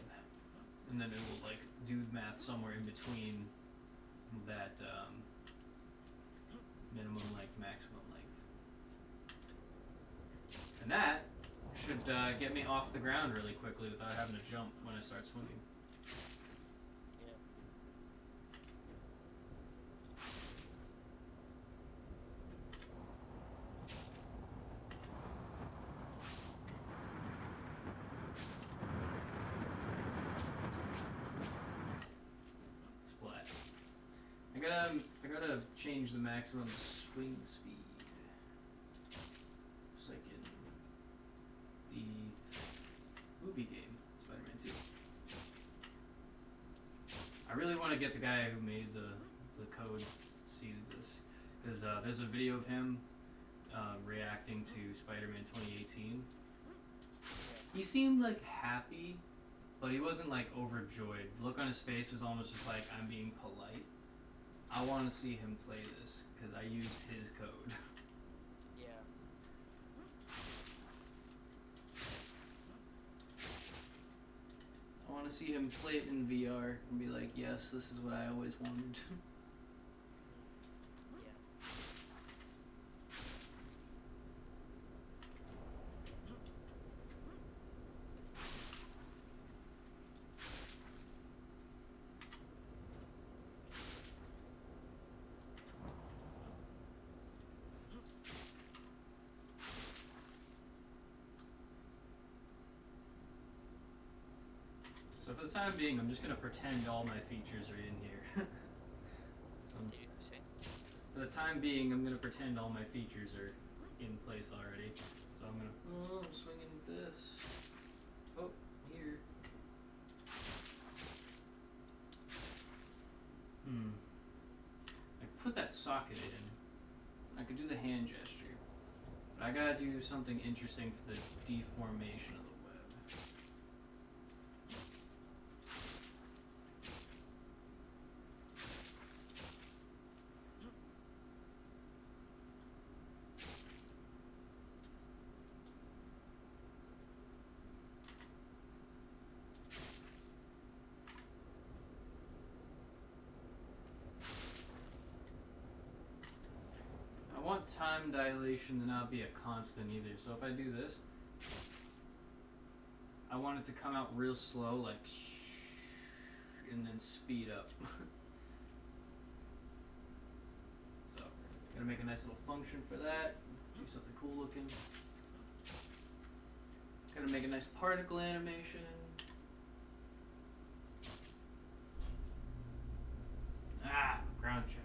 And then it will like do math somewhere in between that minimum length, maximum length. And that should get me off the ground really quickly without having to jump when I start swimming. Yeah. Splat. I gotta change the maximum swing speed. Just like in the movie game, Spider-Man 2. I really want to get the guy who made the code see this, because there's a video of him reacting to Spider-Man 2018. He seemed like happy, but he wasn't like overjoyed. The look on his face was almost just like, I'm being polite. I want to see him play this because I used his code. Yeah. I want to see him play it in VR and be like, yes, this is what I always wanted. Yeah. So for the time being, I'm just going to pretend all my features are in here. What did you say? For the the time being, I'm gonna pretend all my features are in place already. So I'm gonna, oh, I'm swinging this. Oh, here. I put that socket in. I could do the hand gesture. But I gotta do something interesting for the deformation of the web. I want time dilation to not be a constant either. So if I do this, I want it to come out real slow, like and then speed up. So, gotta make a nice little function for that. Do something cool looking. Gotta make a nice particle animation. Ah, ground check.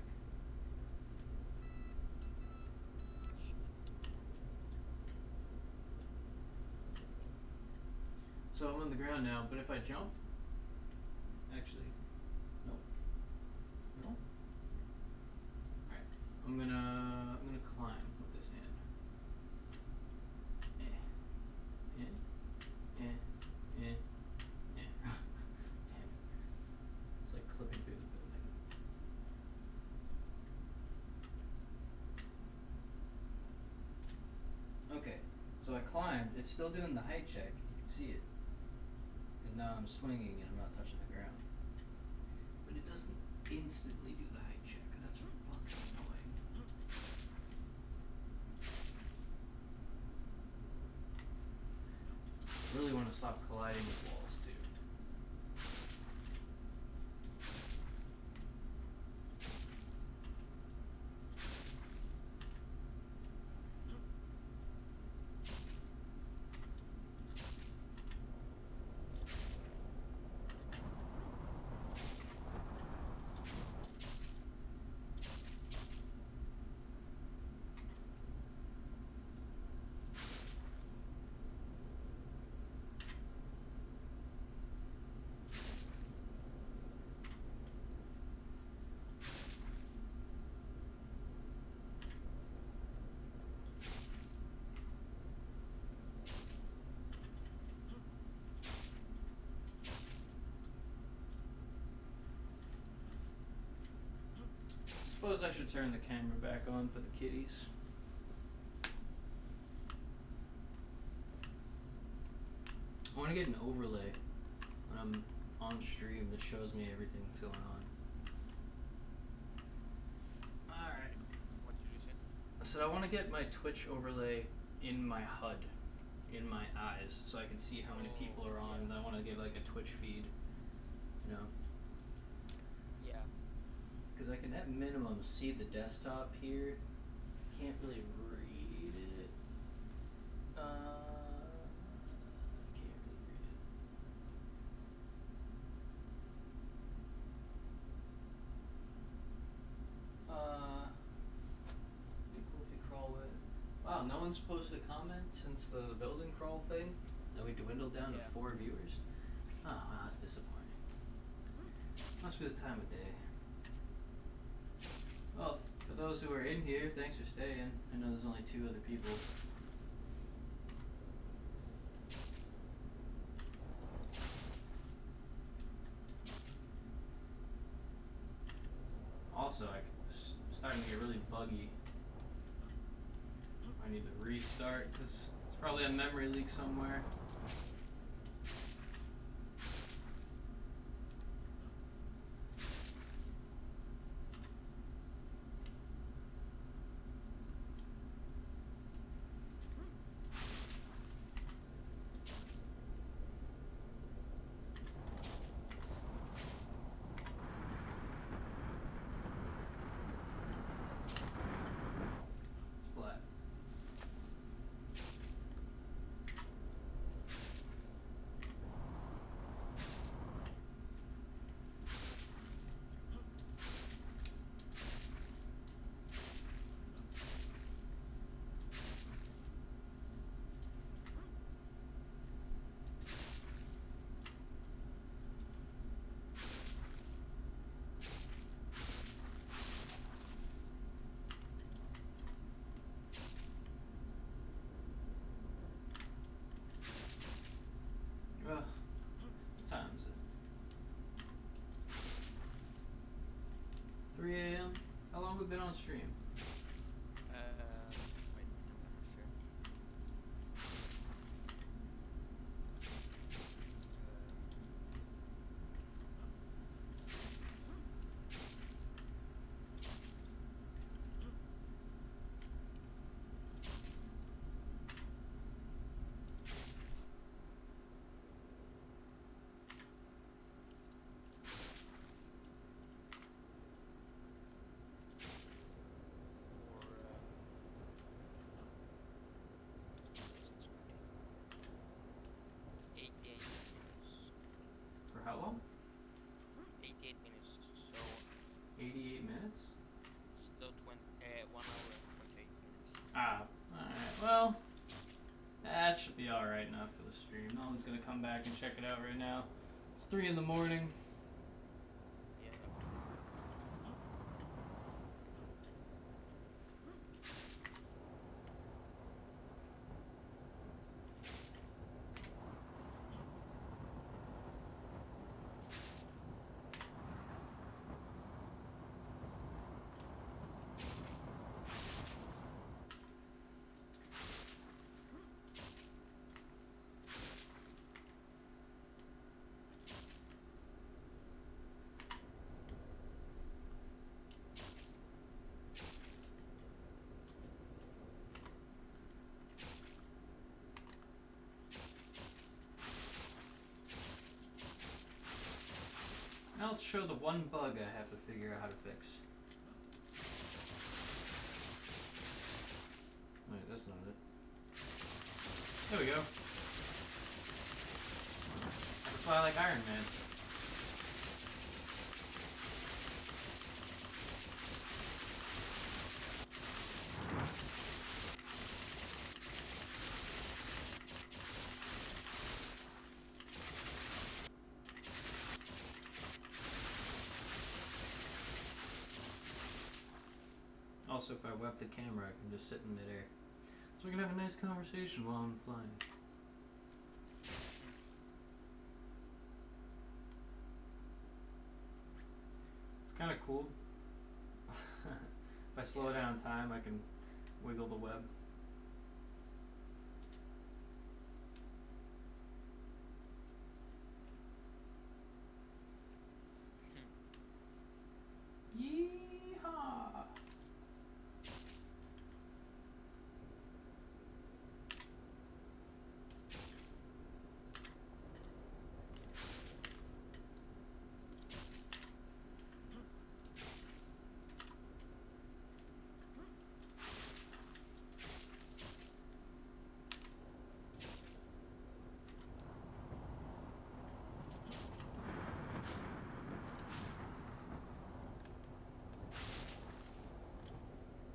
So I'm on the ground now, but if I jump, actually, nope, no. All right, I'm gonna climb with this hand. Damn it, it's like clipping through the building. Okay, so I climbed. It's still doing the height check. You can see it. Because now I'm swinging and I'm not touching the ground. But it doesn't instantly do the height check. That's fucking annoying. I really want to stop colliding with walls too. Suppose I should turn the camera back on for the kitties. I want to get an overlay when I'm on stream that shows me everything that's going on. Alright. What did you say? I said I want to get my Twitch overlay in my HUD, in my eyes, so I can see how many people are on. I want to get like a Twitch feed, you know? Yeah. Because I can at minimum see the desktop here. Can't really read it. I can't really read it. Be cool if you crawl with. Wow, no one's posted a comment since the building crawl thing. That we dwindled down to 4 viewers. Oh, wow, that's disappointing. Must be the time of day. Well, for those who are in here, thanks for staying. I know there's only 2 other people. Also, it's starting to get really buggy. I need to restart because it's probably a memory leak somewhere. long have we been on stream? Wait, I'm gonna check. For 88 minutes. For how long? 88 minutes. So 88 minutes? so 1 hour and 28 minutes. Ah, alright. Well, that should be alright enough for the stream. No one's gonna come back and check it out right now. It's 3 in the morning. Yeah. Now let's show the one bug I have to figure out how to fix. Wait, that's not it. There we go. That's why I like Iron Man. Also, if I web the camera, I can just sit in midair. So we can have a nice conversation while I'm flying. It's kind of cool. If I slow down time, I can wiggle the web. Yeehaw!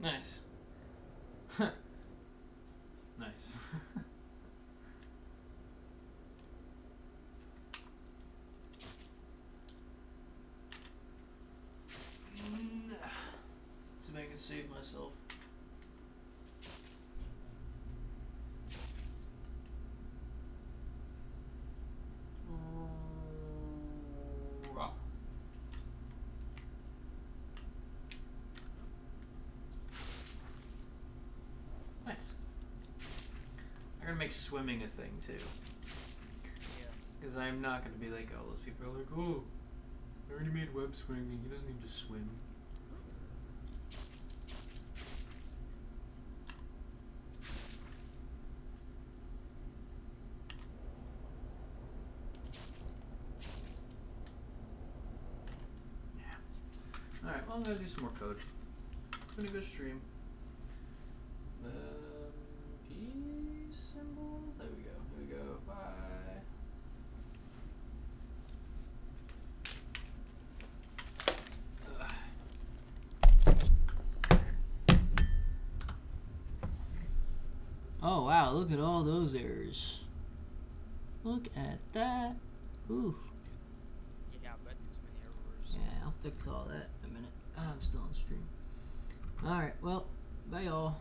Nice. Nice. See if I can save myself. Nice. I'm gonna make swimming a thing too. Yeah. Because I'm not gonna be like, oh, those people are like, oh, I already made web swinging, he doesn't need to swim. Yeah. Alright, well, I'm gonna do some more code. It's been a good stream. Peace symbol. There we go. Here we go. Bye. Oh wow, look at all those errors. Look at that. Ooh. Yeah, but it's many errors. Yeah, I'll fix all that in a minute. I'm still on stream. Alright, well, bye y'all.